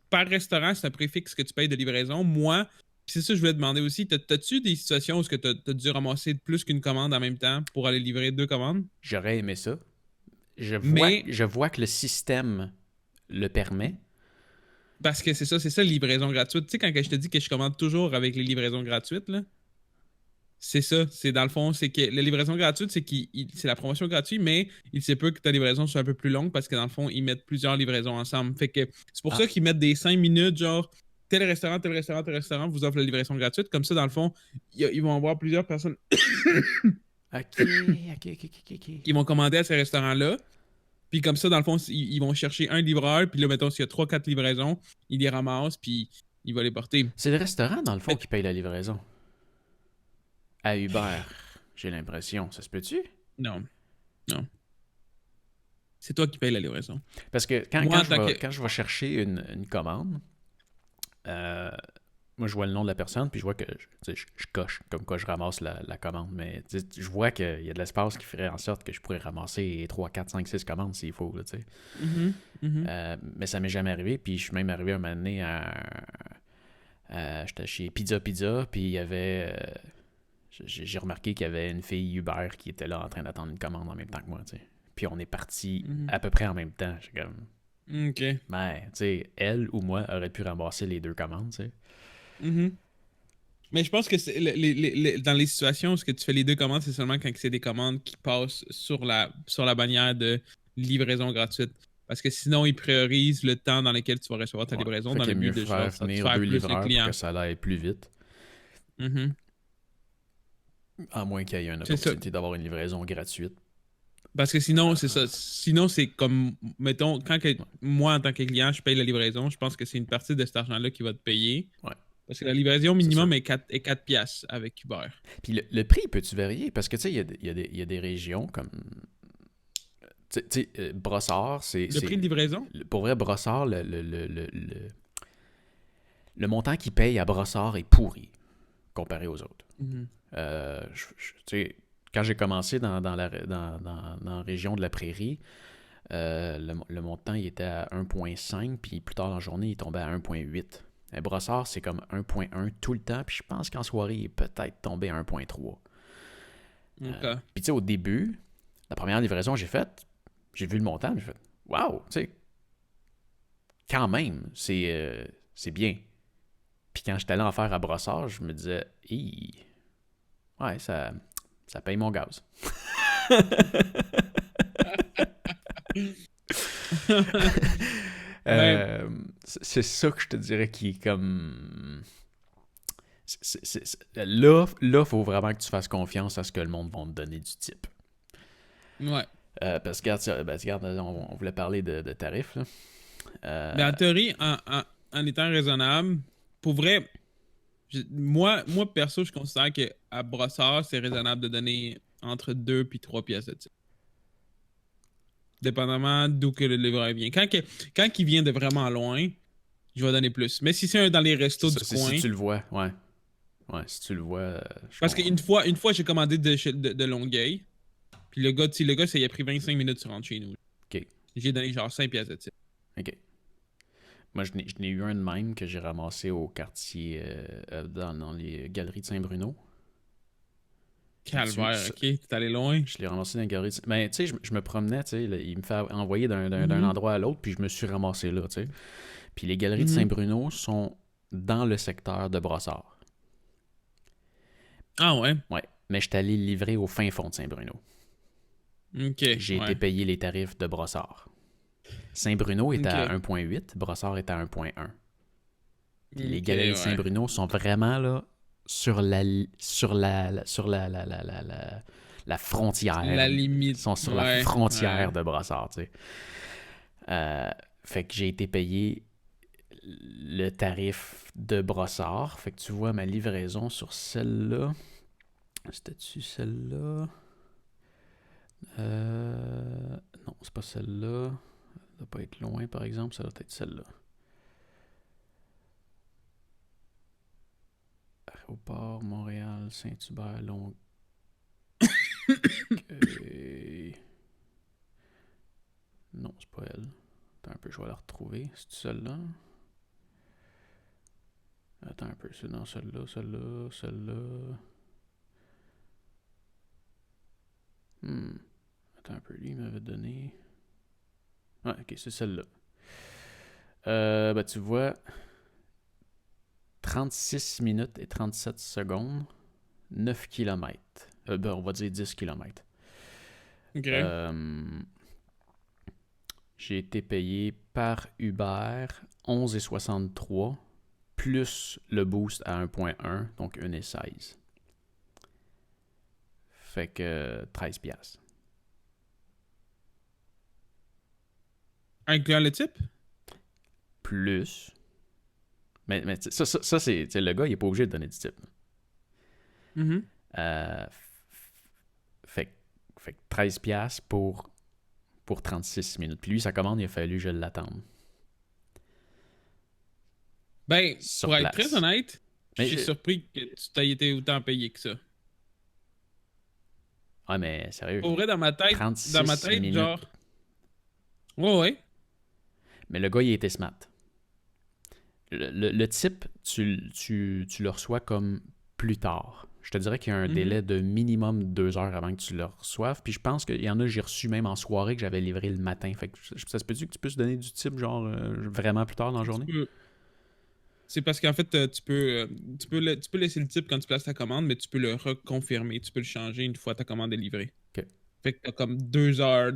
Par restaurant, c'est un préfixe que tu payes de livraison. Moi, Puis c'est ça que je voulais te demander aussi. T'as-tu des situations où t'as dû ramasser plus qu'une commande en même temps pour aller livrer 2 commandes? J'aurais aimé ça. Mais Je vois que le système le permet. parce que c'est ça, livraison gratuite. Tu sais, quand je te dis que je commande toujours avec les livraisons gratuites, là, c'est ça. C'est dans le fond, c'est que la livraison gratuite, c'est la promotion gratuite, mais il se peut que ta livraison soit un peu plus longue parce que dans le fond, ils mettent plusieurs livraisons ensemble. Fait que c'est pour Ah, ça qu'ils mettent des 5 minutes, genre tel restaurant, tel restaurant, tel restaurant vous offre la livraison gratuite. Comme ça, dans le fond, ils vont avoir plusieurs personnes ok. qui vont commander à ces restaurants-là. Puis comme ça, dans le fond, ils vont chercher un livreur, puis là, mettons, s'il y a 3-4 livraisons, ils les ramassent, puis il va les porter. C'est le restaurant, dans le fond, Mais- qui paye la livraison. À Uber, j'ai l'impression. Ça se peut-tu? Non, non. C'est toi qui payes la livraison. Parce que Moi, en tant que... quand je vais chercher une commande, euh, moi, je vois le nom de la personne, puis je vois que je coche, comme quoi je ramasse la commande. Mais je vois qu'il y a de l'espace qui ferait en sorte que je pourrais ramasser 3, 4, 5, 6 commandes s'il faut. Là, Mhm, mhm. Mais ça m'est jamais arrivé. Puis je suis même arrivé un moment donné j'étais chez Pizza, puis il y avait... j'ai remarqué qu'il y avait une fille Uber qui était là en train d'attendre une commande en même temps que moi. T'sais. Puis on est partis Mhm. à peu près en même temps. J'ai comme... OK. Ben, tu sais, elle ou moi aurait pu ramasser les 2 commandes, tu sais. Mhm. Mais je pense que dans les situations où ce que tu fais les 2 commandes, c'est seulement quand c'est des commandes qui passent sur la bannière de livraison gratuite. Parce que sinon, ils priorisent le temps dans lequel tu vas recevoir ta Ouais. livraison Fait dans qu'il le est mieux but de genre, faire venir satisfaire 2 plus le livreurs pour client. que ça aille plus vite. Mhm. À moins qu'il y ait une C'est ça. opportunité d'avoir une livraison gratuite. Parce que sinon, c'est ça. Sinon, c'est comme, mettons, moi, en tant que client, je paye la livraison, je pense que c'est une partie de cet argent-là qui va te payer. Ouais, Parce que la livraison c'est sûr. minimum est 4 piastres avec Uber. Puis le prix peut-tu varier? Parce que, tu sais, il y a des régions comme... Tu sais, Brossard, Le prix de livraison? pour vrai, Brossard, le montant qu'il paye à Brossard est pourri comparé aux autres. Mhm. Tu sais, quand j'ai commencé dans la région de la Prairie, le montant il était à 1,5, puis plus tard dans la journée, il tombait à 1,8. Brossard, c'est comme 1,1 tout le temps, puis je pense qu'en soirée, il est peut-être tombé à 1,3. OK. Puis tu sais, au début, la première livraison que j'ai faite, j'ai vu le montant, j'ai fait « Wow! » Tu sais, quand même, c'est bien. Puis quand j'étais allé en faire à Brossard, je me disais « Ouais, ça paye mon gaz. » Ouais. C'est ça que je te dirais qui est comme... Là, il faut vraiment que tu fasses confiance à ce que le monde va te donner du type. Ouais. Parce que, regarde, on voulait parler de tarifs. Là. Mais en théorie, en étant raisonnable, pour vrai, moi, perso, je considère qu'à Brossard, c'est raisonnable de donner entre 2 puis 3 pièces de type. Dépendamment d'où que le livreur vient. Quand il vient de vraiment loin, je vais donner plus. Mais si c'est dans les restos du coin... Si tu le vois, ouais. Ouais, si tu le vois, je Parce comprends. qu'une fois, j'ai commandé de Longueuil. Puis le gars, ça y a pris 25 minutes sur rentrer chez nous. OK. J'ai donné genre 5 pièces de type. OK. Moi, je n'ai eu un de même que j'ai ramassé au quartier, dans les galeries de Saint-Bruno. Calvaire, ok, t'es allé loin. Je l'ai ramassé dans les galeries. Mais tu sais, je me promenais, tu sais, il me fait envoyer d'un Mhm. endroit à l'autre, puis je me suis ramassé là, tu sais. Puis les galeries de Mhm. Saint-Bruno sont dans le secteur de Brossard. Ah ouais? Ouais. Mais je suis allé livrer au fin fond de Saint-Bruno. Ok, J'ai ouais. été payé les tarifs de Brossard. Saint-Bruno est à Ok. 1,8, Brossard est à 1,1. Puis les Ok, galeries de ouais. Saint-Bruno sont vraiment là sur la frontière. La limite. Ils sont sur la Ouais, frontière ouais. de Brossard, tu sais. Fait que j'ai été payé le tarif de Brossard. Fait que tu vois ma livraison sur celle-là. C'était-tu celle-là? Non, c'est pas celle-là. Ça doit pas être loin, par exemple. Ça doit être celle-là. Aéroport, Montréal, Saint-Hubert, Longueuil. Non, c'est pas elle. Attends un peu, je vais la retrouver. C'est celle-là? Attends un peu. peu. C'est dans celle-là. Attends un peu. Lui, il m'avait donné... Ouais, ok, c'est celle-là. Tu vois, 36 minutes et 37 secondes, 9 km. On va dire 10 km. Ok. J'ai été payé par Uber 11,63 plus le boost à 1.1, donc 1,16. Fait que 13 piastres. Incluant le type? Plus. Mais ça c'est. Le gars, il est pas obligé de donner du type. Mm-hmm. Fait que 13 piastres pour 36 minutes. Puis lui, sa commande, il a fallu que je l'attende. Ben, Sur pour être place. très honnête, je Mais suis surpris que tu t'aies été autant payé que ça. Ouais, mais sérieux. Pour vrai, dans ma tête, 36 minutes. genre. Ouais. Mais le gars, il était smart. Le type, tu le reçois comme plus tard. Je te dirais qu'il y a un délai de minimum 2 heures avant que tu le reçoives. Puis je pense qu'il y en a que j'ai reçu même en soirée que j'avais livré le matin. Fait que ça se peut-tu que tu puisses donner du type genre vraiment plus tard dans la journée? C'est parce qu'en fait, tu peux laisser le type quand tu places ta commande, mais tu peux le reconfirmer. Tu peux le changer une fois ta commande est livrée. OK. Fait que t'as comme 2 heures.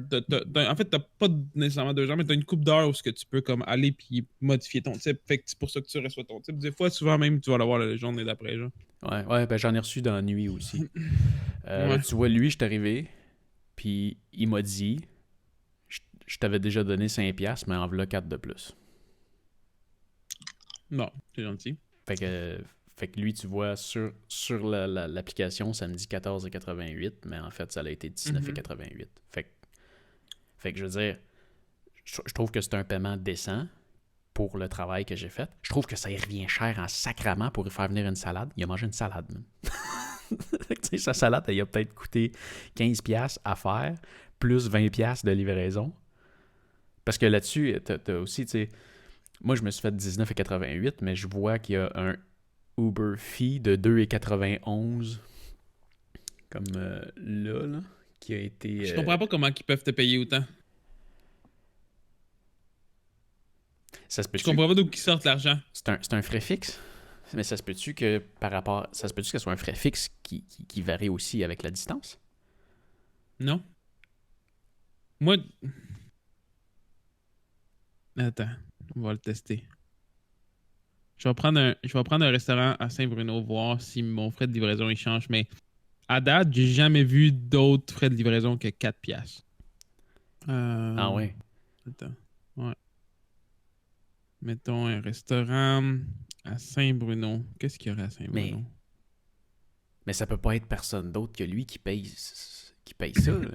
En fait, t'as pas nécessairement 2 heures, mais t'as une couple d'heures où ce que tu peux comme aller puis modifier ton type. Fait que c'est pour ça que tu reçois ton type. Des fois, souvent même, tu vas l'avoir la journée d'après, genre. Ouais, ben j'en ai reçu dans la nuit aussi. Ouais. Tu vois, lui, je suis arrivé, puis il m'a dit, je t'avais déjà donné 5 piastres, mais en voilà 4 de plus. Non, c'est gentil. Fait que lui, tu vois, sur l'application, ça me dit 14,88, mais en fait, ça a été 19,88. Fait que je veux dire, je trouve que c'est un paiement décent pour le travail que j'ai fait. Je trouve que ça y revient cher en sacrament pour y faire venir une salade. Il a mangé une salade, même. Sa salade, elle a peut-être coûté 15 piastres à faire, plus 20 piastres de livraison. Parce que là-dessus, t'as aussi, tu sais, moi, je me suis fait 19,88, mais je vois qu'il y a un Uber fee de 2,91 comme là, qui a été... Je comprends pas comment ils peuvent te payer autant. Ça se peut-tu... Je comprends pas d'où ils sortent l'argent. C'est un frais fixe, mais ça se peut-tu que par rapport... Ça se peut-tu que ce soit un frais fixe qui varie aussi avec la distance? Non? Moi... Attends, on va le tester. Je vais prendre un restaurant à Saint-Bruno, voir si mon frais de livraison il change, mais à date, j'ai jamais vu d'autres frais de livraison que 4 piastres. Ah ouais? Attends. Ouais. Mettons un restaurant à Saint-Bruno. Qu'est-ce qu'il y aurait à Saint-Bruno? Mais ça peut pas être personne d'autre que lui qui paye ça. Là.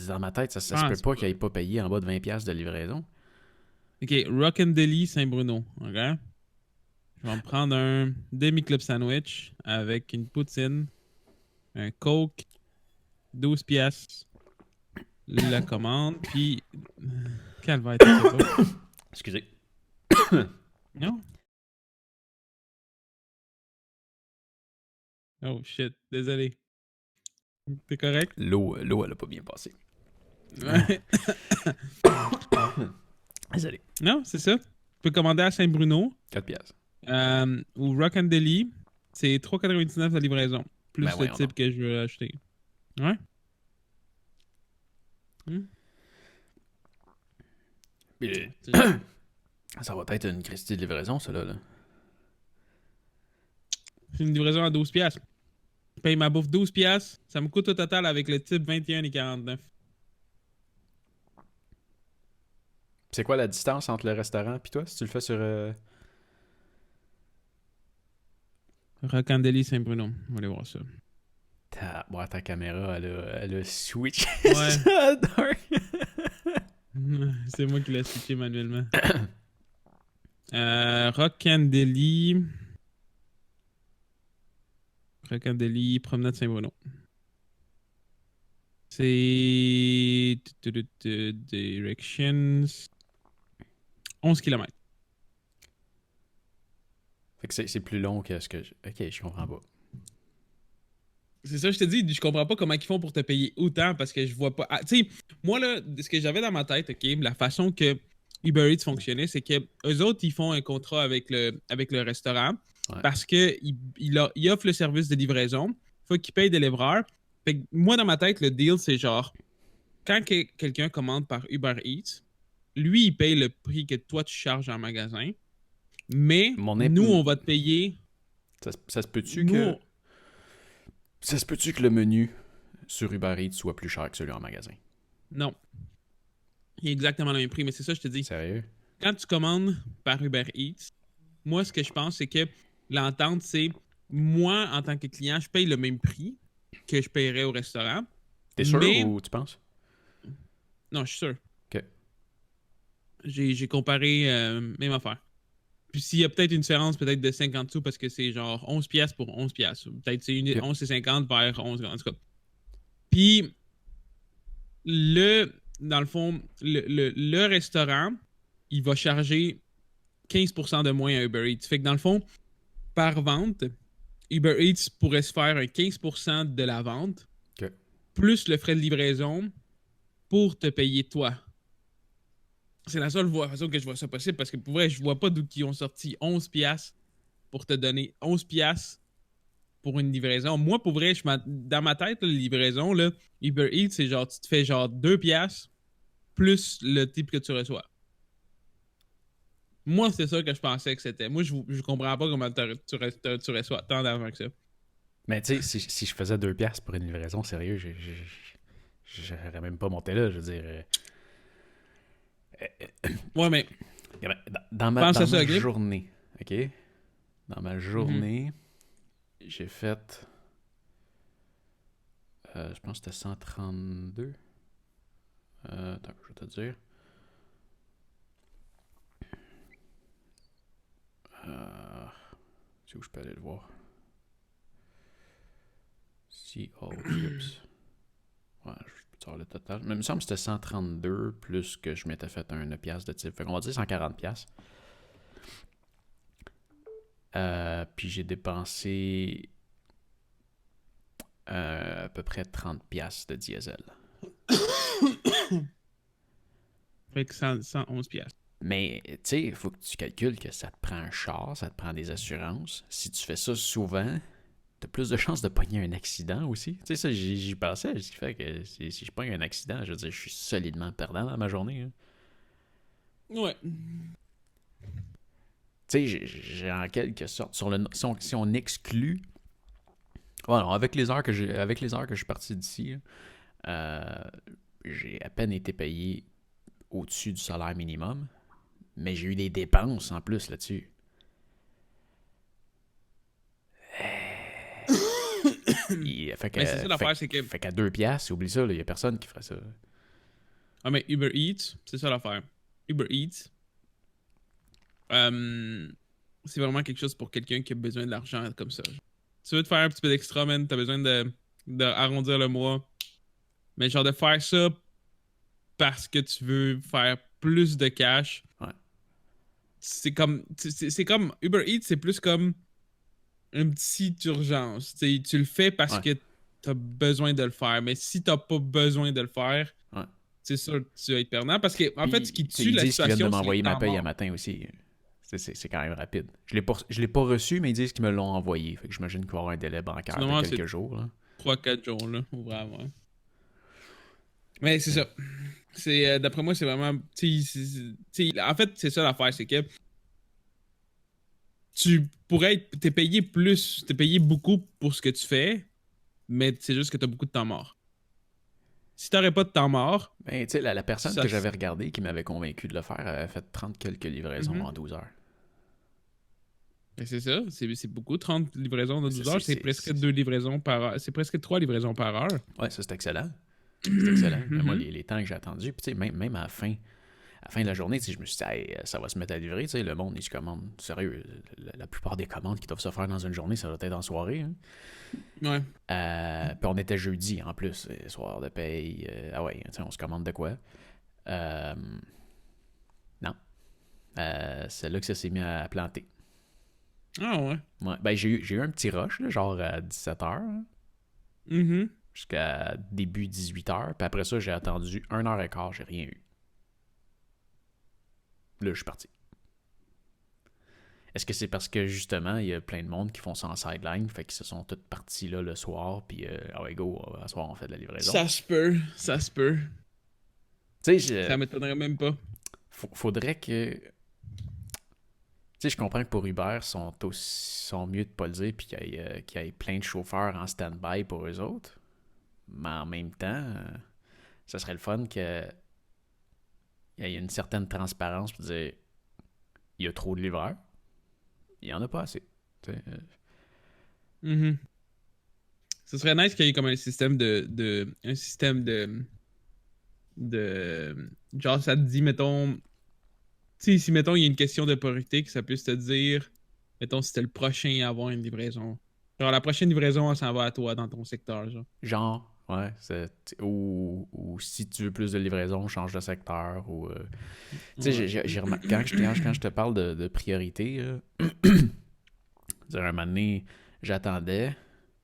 Dans ma tête, ça se peut pas qu'il ait pas payé en bas de 20$ de livraison. OK, Rock'n'Deli Saint-Bruno. OK? Je vais me prendre un demi-club sandwich avec une poutine, un Coke, 12 piastres, la commande, puis... Calvaire, t'as pas. Excusez. Non? Oh shit, désolé. T'es correct? L'eau, elle a pas bien passé. Ouais. Désolé. Non, c'est ça. Tu peux commander à Saint-Bruno 4$. ou Rock'n'Deli. C'est 3,99$ la livraison. Plus Ben le type que je veux acheter. Ouais? Ça va être une Christie de livraison, ça, là. C'est une livraison à 12 piastres. Je paye ma bouffe 12 piastres. Ça me coûte au total avec le type 21,49$. C'est quoi la distance entre le restaurant et toi, si tu le fais sur... Rock'n'Deli Saint-Bruno. On va aller voir ça. Ta caméra, elle a switch. Ouais. C'est moi qui l'ai switché manuellement. Rock'n'Deli, promenade Saint-Bruno. C'est... Directions... 11 km. Fait que c'est plus long que ce que... Ok, je comprends pas. C'est ça, je te dis, je comprends pas comment ils font pour te payer autant parce que je vois pas. Tu sais, moi, là, ce que j'avais dans ma tête, OK, la façon que Uber Eats fonctionnait, c'est que eux autres, ils font un contrat avec le restaurant Ouais. parce qu'ils offrent le service de livraison. Faut qu'ils payent des livreurs. Fait que moi, dans ma tête, le deal, c'est genre, quand quelqu'un commande par Uber Eats, lui, il paye le prix que toi, tu charges en magasin. Mais nous, on va te payer. Ça se peut-tu Nous, que... Ça se peut-tu que le menu sur Uber Eats soit plus cher que celui en magasin? non. Il est exactement le même prix, mais c'est ça, je te dis. Sérieux? Quand tu commandes par Uber Eats, moi, ce que je pense, c'est que l'entente, c'est moi, en tant que client, je paye le même prix que je payerais au restaurant. T'es sûr Mais, ou tu penses? non, je suis sûr. Ok. J'ai comparé même affaire. Puis s'il y a peut-être une différence peut-être de 50 sous parce que c'est genre 11 pièces pour 11 pièces. Peut-être c'est Ok. 11,50 vers 11, en tout cas. Puis, dans le fond, le restaurant, il va charger 15% de moins à Uber Eats. Fait que dans le fond, par vente, Uber Eats pourrait se faire un 15% de la vente, Ok. plus le frais de livraison pour te payer toi. C'est la seule façon que je vois ça possible parce que pour vrai, je vois pas d'où ils ont sorti 11 piastres pour te donner 11 piastres pour une livraison. Moi, pour vrai, dans ma tête, la livraison, là, Uber Eats, c'est genre, tu te fais genre 2 piastres plus le type que tu reçois. Moi, c'est ça que je pensais que c'était. Moi, je comprends pas comment tu reçois tant d'argent que ça. Mais tu sais, si je faisais 2 piastres pour une livraison, sérieux, j'aurais même pas monté là, je veux dire... Ouais, mais Dans ma pense à ça, ok? journée, OK? Dans ma journée, j'ai fait... je pense que c'était 132. Attends, je vais te dire. C'est où je peux aller le voir? See all trips. Ouais, je peux te faire le total. Mais il me semble que c'était 132 plus que je m'étais fait un piastre de type. Fait qu'on va dire 140 piastres. Puis j'ai dépensé à peu près 30 piastres de diesel. Fait que 111 piastres. Mais, tu sais, il faut que tu calcules que ça te prend un char, ça te prend des assurances. Si tu fais ça souvent, t'as plus de chances de pogner un accident aussi. Tu sais, ça, j'y pensais. Ce qui fait que si je pogne un accident, je veux dire, je suis solidement perdant dans ma journée. Hein. Ouais. Tu sais, j'ai en quelque sorte, si on exclut... Voilà, avec les heures que je suis parti d'ici, j'ai à peine été payé au-dessus du salaire minimum, mais j'ai eu des dépenses en plus là-dessus. Fait que, Mais c'est ça l'affaire, c'est que. fait qu'à 2 piastres, oublie ça, il n'y a personne qui ferait ça. Ah, mais Uber Eats, c'est ça l'affaire. Uber Eats, c'est vraiment quelque chose pour quelqu'un qui a besoin de l'argent comme ça. Tu veux te faire un petit peu d'extra, man, t'as besoin de arrondir le mois. Mais genre de faire ça parce que tu veux faire plus de cash. Ouais. C'est comme Uber Eats, c'est plus comme une petite urgence. Tu le fais parce que t'as besoin de le faire. Mais si t'as pas besoin de le faire, c'est sûr que tu vas être perdant. Parce que, en fait, ce qui tue la situation, ils viennent de m'envoyer c'est ma paye un matin aussi. C'est quand même rapide. Je l'ai pas reçu, mais ils disent qu'ils me l'ont envoyé. Fait que j'imagine qu'il va y avoir un délai bancaire de quelques jours. 3-4 jours, là, vraiment. Mais c'est ça. D'après moi, c'est vraiment. En fait, c'est ça l'affaire, c'est que t'es payé plus, t'es payé beaucoup pour ce que tu fais, mais c'est juste que t'as beaucoup de temps mort. Si t'aurais pas de temps mort. Ben, tu sais, la personne que j'avais regardée qui m'avait convaincu de le faire avait fait 30 quelques livraisons en 12 heures. Ben c'est ça, c'est beaucoup. 30 livraisons en 12 heures, c'est presque 2 livraisons par heure. C'est presque 3 livraisons par heure. Ouais, ça c'est excellent. C'est excellent. Mais moi, les temps que j'ai attendus, puis tu sais, même à la fin de la journée, je me suis dit, hey, ça va se mettre à livrer. Le monde, il se commande. Sérieux, la plupart des commandes qui doivent se faire dans une journée, ça doit être en soirée. Hein. Ouais. Puis on était jeudi en plus, soir de paye. On se commande de quoi? Non. C'est là que ça s'est mis à planter. Ah ouais. Ouais, ben j'ai eu un petit rush, là, genre à 17h, Mhm. jusqu'à début 18h. Puis après ça, j'ai attendu 1h15, j'ai rien eu. Là, je suis parti. Est-ce que c'est parce que justement, il y a plein de monde qui font ça en sideline, fait qu'ils se sont tous partis là le soir, puis ah ouais, go, à soir on fait de la livraison. Ça se peut, ça se peut. Tu sais, Ça m'étonnerait même pas. faudrait que. Tu sais, je comprends que pour Uber, sont mieux de pas le dire, puis qu'il y ait plein de chauffeurs en stand-by pour eux autres. Mais en même temps, ça serait le fun qu'il y ait une certaine transparence pour dire il y a trop de livreurs, il y en a pas assez. Tu sais, Mhm. Ce serait nice qu'il y ait comme un système un système genre, ça te dit, mettons, tu sais, si, mettons, il y a une question de priorité, que ça puisse te dire, mettons, si t'es le prochain à avoir une livraison. Genre, la prochaine livraison, elle s'en va à toi dans ton secteur, genre. genre, ouais, ou si tu veux plus de livraison, change de secteur. Ou, tu sais, Ouais. j'ai remarqué, quand je te parle de priorité, un moment donné, j'attendais,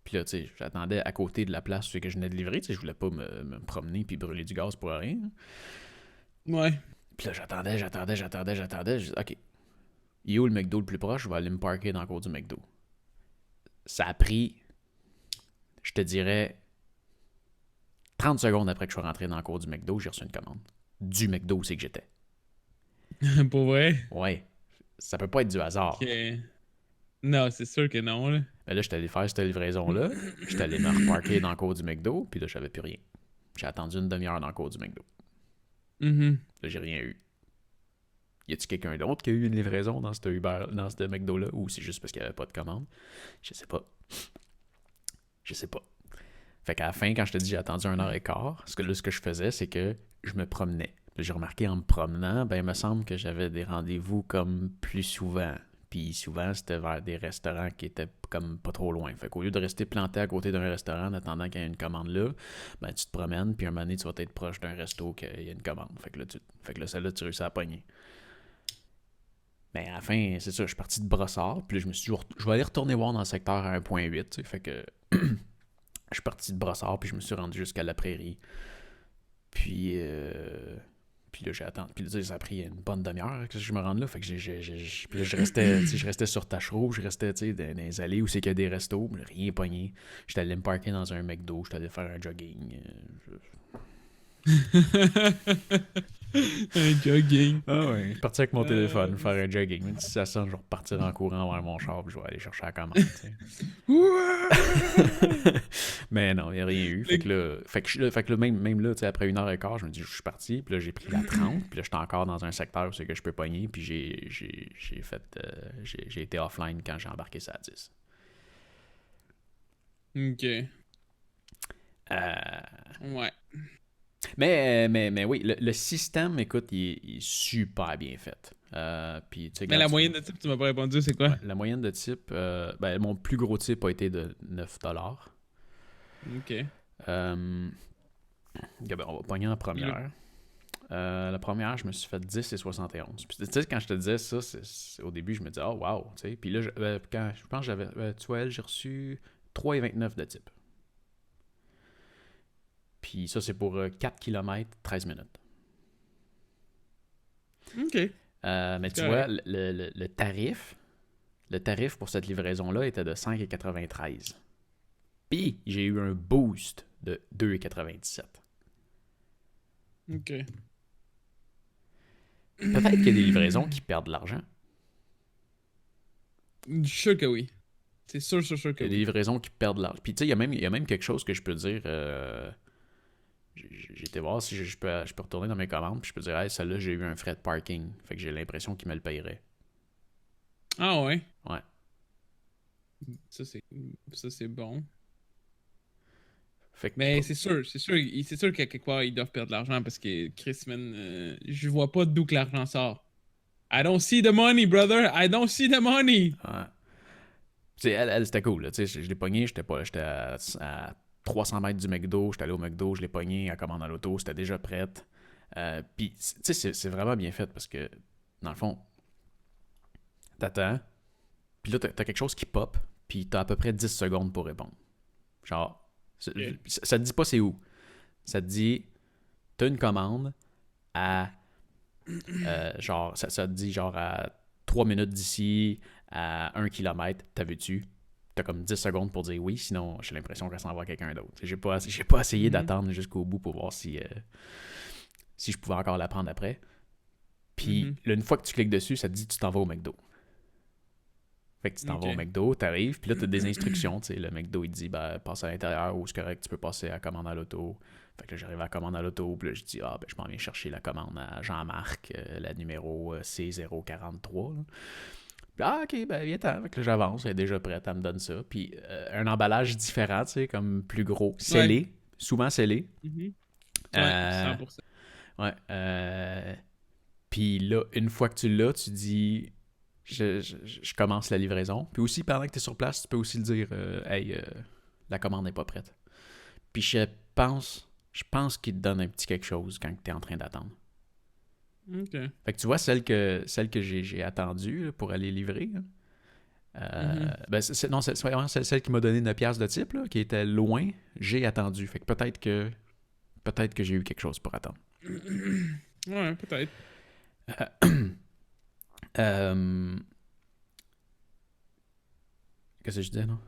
puis là, tu sais, j'attendais à côté de la place où que je venais de livrer, tu sais, je voulais pas me promener puis brûler du gaz pour rien. Ouais. Puis là, j'attendais, je dis, OK, il est où le McDo le plus proche? Je vais aller me parker dans le cours du McDo. Ça a pris, je te dirais, 30 secondes après que je sois rentré dans le cours du McDo, j'ai reçu une commande. Du McDo où c'est que j'étais. Pour vrai? Ouais, ça peut pas être du hasard. Ok. Non, c'est sûr que non, là. Mais là, j'étais allé faire cette livraison-là, j'étais allé me reparker dans le cours du McDo, puis là, j'avais plus rien. J'ai attendu une demi-heure dans le cours du McDo. Mhm. Là, j'ai rien eu. Y a-t-il quelqu'un d'autre qui a eu une livraison dans ce McDo-là, ou c'est juste parce qu'il n'y avait pas de commande? Je sais pas. Je sais pas. Fait qu'à la fin, quand je te dis j'ai attendu 1h15, ce que je faisais, c'est que je me promenais. Puis j'ai remarqué en me promenant, ben il me semble que j'avais des rendez-vous comme plus souvent. Puis souvent, c'était vers des restaurants qui étaient comme pas trop loin. Fait qu'au lieu de rester planté à côté d'un restaurant en attendant qu'il y ait une commande là, ben tu te promènes, puis un moment donné, tu vas être proche d'un resto qu'il y a une commande. Fait que là celle-là, tu réussis à pogner. Mais à la fin, c'est ça, je suis parti de Brossard, puis là, je me suis dit, je vais aller retourner voir dans le secteur à 1.8, tu sais, fait que je suis parti de Brossard, puis je me suis rendu jusqu'à la prairie. Puis, puis là, j'ai attendu. Puis là, ça a pris une bonne demi-heure que je me rende là. Fait que puis là, je restais sur Tachereau, je restais dans les allées où c'est qu'il y a des restos, rien pogné. J'étais allé me parker dans un McDo, j'étais allé faire un jogging. Un jogging. Ah ouais, je suis parti avec mon téléphone faire un jogging. Même si ça sent, je vais repartir en courant vers mon char, puis je vais aller chercher la commande. Mais non, il n'y a rien eu. Fait que là, même là, après 1h15, je me dis, je suis parti. Puis là, j'ai pris la 30. Puis là, j'étais encore dans un secteur où c'est que je peux pogner. Puis j'ai été offline quand j'ai embarqué ça à 10. Ok. Euh, Ouais. mais oui, le système, écoute, il est super bien fait. Puis, tu sais, Mais la moyenne de type, tu m'as pas répondu, c'est quoi? ouais, la moyenne de type, ben, mon plus gros type a été de 9$. Ok. Ben, on va pogner en première. La première, je me suis fait 10 et 71. Puis, tu sais, quand je te disais ça, au début, je me disais, oh, wow. Tu sais. Puis là, quand je pense que j'avais. Tu vois, j'ai reçu 3,29 de type. Puis ça, c'est pour 4 km, 13 minutes. Ok. Mais tu vois, le tarif pour cette livraison-là était de 5,93. Puis, j'ai eu un boost de 2,97. Ok. Peut-être qu'il y a des livraisons qui perdent de l'argent. Je suis sûr que oui. C'est sûr que Il y a des oui. livraisons qui perdent de l'argent. Puis, tu sais, il y a même quelque chose que je peux dire. J'ai été voir si je peux retourner dans mes commandes. Puis, je peux dire, hey, celle-là, j'ai eu un frais de parking. Fait que j'ai l'impression qu'ils me le payeraient. Ah ouais? Ouais. Ça, c'est bon. Fait que, Mais c'est sûr qu'à quelque part, ils doivent perdre de l'argent parce que Chris, man, je vois pas d'où que l'argent sort. I don't see the money, brother. I don't see the money. ouais. Tu sais, elle c'était cool. Là. Tu sais, je l'ai pogné, j'étais à 300 mètres du McDo. J'étais allé au McDo, je l'ai pogné, elle commande à l'auto, c'était déjà prête. Puis, tu sais, c'est vraiment bien fait parce que, dans le fond, t'attends, Puis là, t'as quelque chose qui pop, puis t'as à peu près 10 secondes pour répondre. Genre, ça te dit pas c'est où. Ça te dit, t'as une commande à, genre, ça te dit genre à 3 minutes d'ici, à 1 kilomètre, t'as vu-tu? T'as comme 10 secondes pour dire oui, sinon j'ai l'impression qu'elle s'en va à quelqu'un d'autre. J'ai pas essayé d'attendre jusqu'au bout pour voir si je pouvais encore la prendre après. Puis là, une fois que tu cliques dessus, ça te dit tu t'en vas au McDo. Fait que tu t'en vas au McDo, t'arrives, puis là, t'as des instructions. Tu sais, le McDo, il te dit passe à l'intérieur ou c'est correct, tu peux passer à la commande à l'auto. Fait que là, j'arrive à la commande à l'auto, puis là, je dis je m'en viens chercher la commande à Jean-Marc, la numéro C043. Là. Puis, ok, viens-t'en. Fait que là, j'avance, elle est déjà prête, elle me donne ça. Puis un emballage différent, tu sais, comme plus gros, scellé, souvent scellé. Ouais, 100%. Ouais. Puis là, une fois que tu l'as, tu dis je commence la livraison. Puis aussi, pendant que tu es sur place, tu peux aussi le dire hey, la commande n'est pas prête. Puis je pense qu'il te donne un petit quelque chose quand tu es en train d'attendre. OK. Fait que tu vois, celle que j'ai attendue là, pour aller livrer, c'est celle qui m'a donné 9$ de type, là, qui était loin, j'ai attendu. Fait que peut-être que j'ai eu quelque chose pour attendre. Ouais, peut-être. Qu'est-ce que je disais, non?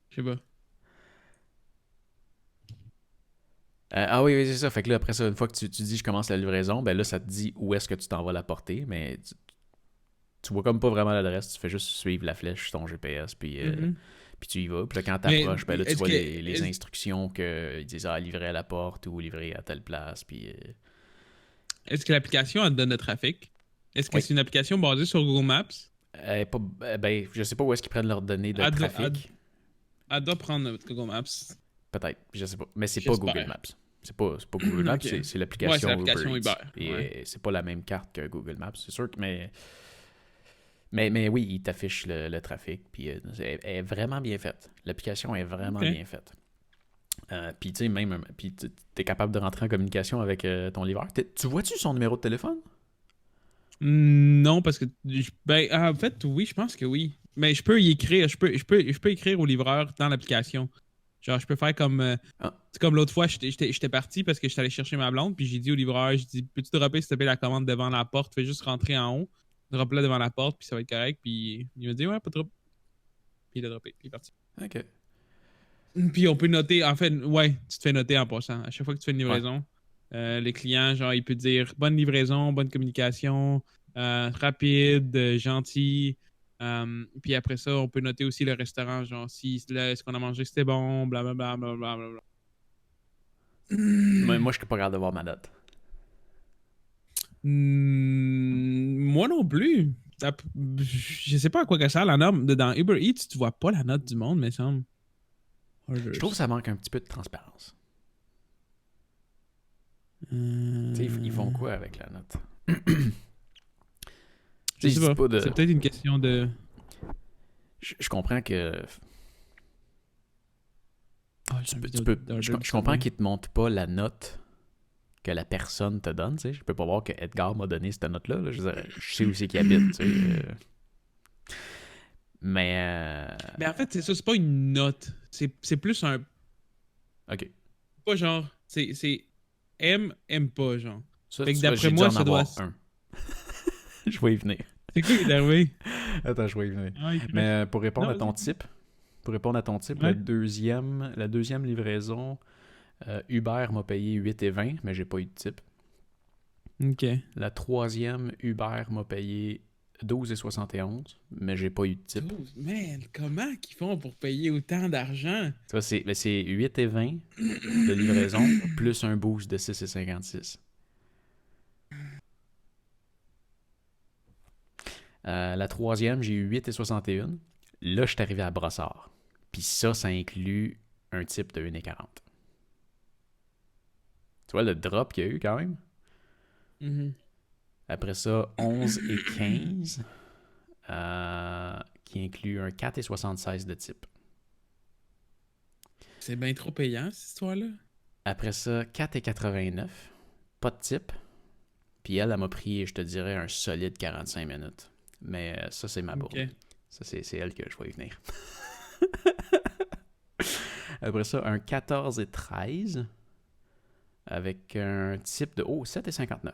Je sais pas. Oui, c'est ça. Fait que là, après ça, une fois que tu dis je commence la livraison, ben là, ça te dit où est-ce que tu t'en vas la porter, mais tu vois comme pas vraiment l'adresse, tu fais juste suivre la flèche sur ton GPS, puis tu y vas. Puis là, quand t'approches, ben là, tu vois les instructions qu'ils disent livrer à la porte ou livrer à telle place, puis... Est-ce que l'application elle te donne le trafic? Est-ce que c'est une application basée sur Google Maps? Je sais pas où est-ce qu'ils prennent leurs données de trafic. Elle doit prendre Google Maps. Peut-être, je sais pas. Mais c'est pas Google Maps. C'est pas Google Maps, c'est l'application Uber. Et c'est pas la même carte que Google Maps, c'est sûr que... Mais oui, il t'affiche le trafic, puis elle est vraiment bien faite. L'application est vraiment bien faite. Puis tu sais, t'es capable de rentrer en communication avec ton livreur. Tu vois-tu son numéro de téléphone? Non, parce que... en fait, oui, je pense que oui. Mais je peux y écrire. Je peux écrire au livreur dans l'application. Genre, je peux faire comme... C'est comme l'autre fois, j'étais parti parce que j'étais allé chercher ma blonde, puis j'ai dit au livreur, j'ai dit, peux-tu dropper, s'il te plaît, la commande devant la porte? Fais juste rentrer en haut, drop-la devant la porte, puis ça va être correct. Puis il m'a dit, ouais, pas trop. Puis il a droppé, puis il est parti. OK. Puis on peut noter, en fait, ouais, tu te fais noter en passant. À chaque fois que tu fais une livraison, les clients, genre, il peut dire bonne livraison, bonne communication, rapide, gentil. Puis après ça, on peut noter aussi le restaurant, genre, si là, est-ce qu'on a mangé, c'était bon, blablabla, blablabla. Mais moi, je suis pas capable de voir ma note. Moi non plus. Je sais pas à quoi que ça, la norme. Dans Uber Eats, tu vois pas la note du monde, mais ça semble. Je trouve que ça manque un petit peu de transparence. Ils font quoi avec la note? Je sais pas. C'est peut-être une question de... Je comprends que... Je comprends qu'ils te montrent pas la note que la personne te donne. Je peux pas voir que Edgar m'a donné cette note-là. Là. Je sais où c'est qu'il habite. Mais en fait, c'est ça, c'est pas une note. C'est plus un... OK. Pas genre... C'est aime pas, genre. Ça, fait que d'après moi, ça doit... un. Je vais y venir. C'est quoi qui est arrivé? Attends, je vais y venir. Mais pour répondre à ton type, la deuxième livraison, Uber m'a payé 8,20, mais j'ai pas eu de type. OK. La troisième, Uber m'a payé 12,71, mais j'ai pas eu de type. Man, comment qu'ils font pour payer autant d'argent? C'est 8,20 de livraison, plus un boost de 6,56. La troisième, j'ai eu 8,61. Là, je suis arrivé à Brossard. Puis ça inclut un type de 1,40. Tu vois le drop qu'il y a eu quand même? Mm-hmm. Après ça, 11,15 qui inclut un 4,76 de type. C'est bien trop payant, cette histoire-là. Après ça, 4,89. Pas de type. Puis elle m'a pris, je te dirais, un solide 45 minutes Mais ça, c'est ma bourde. Ok. Ça, c'est elle que je vais y venir. Après ça, un 14 et 13 avec un type de 7,59.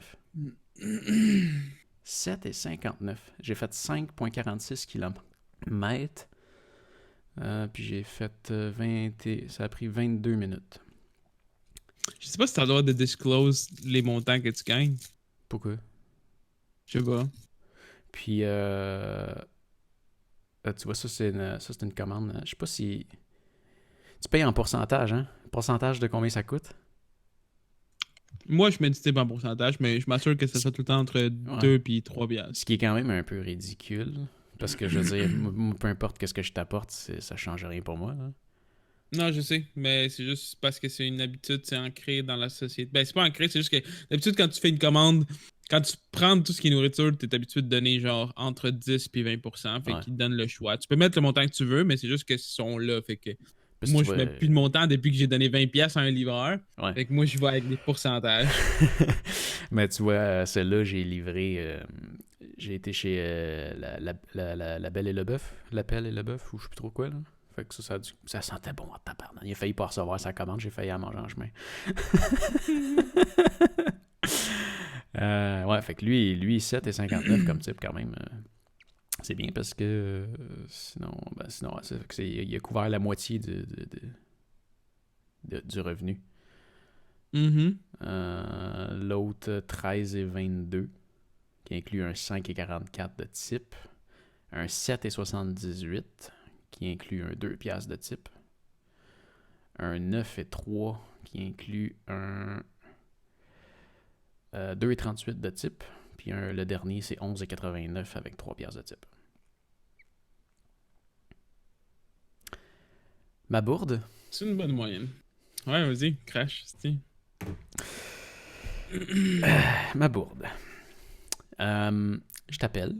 7,59. J'ai fait 5,46 km. Puis j'ai fait 20. Ça a pris 22 minutes. Je sais pas si t'as le droit de disclose les montants que tu gagnes. Pourquoi? Je sais pas. Puis, tu vois, ça, c'est une commande. Je sais pas si... Tu payes en pourcentage, hein? Pourcentage de combien ça coûte? Moi, je mets du type en pourcentage, mais je m'assure que ça soit tout le temps entre 2 et 3 piastres. Ce qui est quand même un peu ridicule. Parce que, je veux dire, peu importe qu'est-ce que je t'apporte, ça change rien pour moi. Là. Non, je sais, mais c'est juste parce que c'est une habitude, c'est ancré dans la société. Ben, c'est pas ancré, c'est juste que d'habitude, quand tu fais une commande, quand tu prends tout ce qui est nourriture, t'es habitué de donner genre entre 10 et 20%, fait qu'ils te donnent le choix. Tu peux mettre le montant que tu veux, mais c'est juste qu'ils sont là, fait que Parce moi, que je mets plus de montant depuis que j'ai donné 20$ à un livreur. Ouais. Fait que moi, je vais avec des pourcentages. Mais tu vois, celle-là, j'ai livré... j'ai été chez la Belle et le Bœuf. La Pelle et le Bœuf, ou je sais plus trop quoi, là. Fait que ça sentait bon en tabarnak. Il a failli pas recevoir sa commande, j'ai failli à manger en chemin. Ouais, fait que lui 7,59 comme type quand même. C'est bien parce que sinon il a couvert la moitié du revenu. L'autre 13,22 qui inclut un 5,44 de type, un 7,78 qui inclut un 2 piastres de type, un 9,3 qui inclut un 2,38 de type, puis le dernier c'est 11,89 avec 3 piastres de type. Ma bourde? C'est une bonne moyenne. Ouais, vas-y, crash, c'est. Ma bourde. Je t'appelle.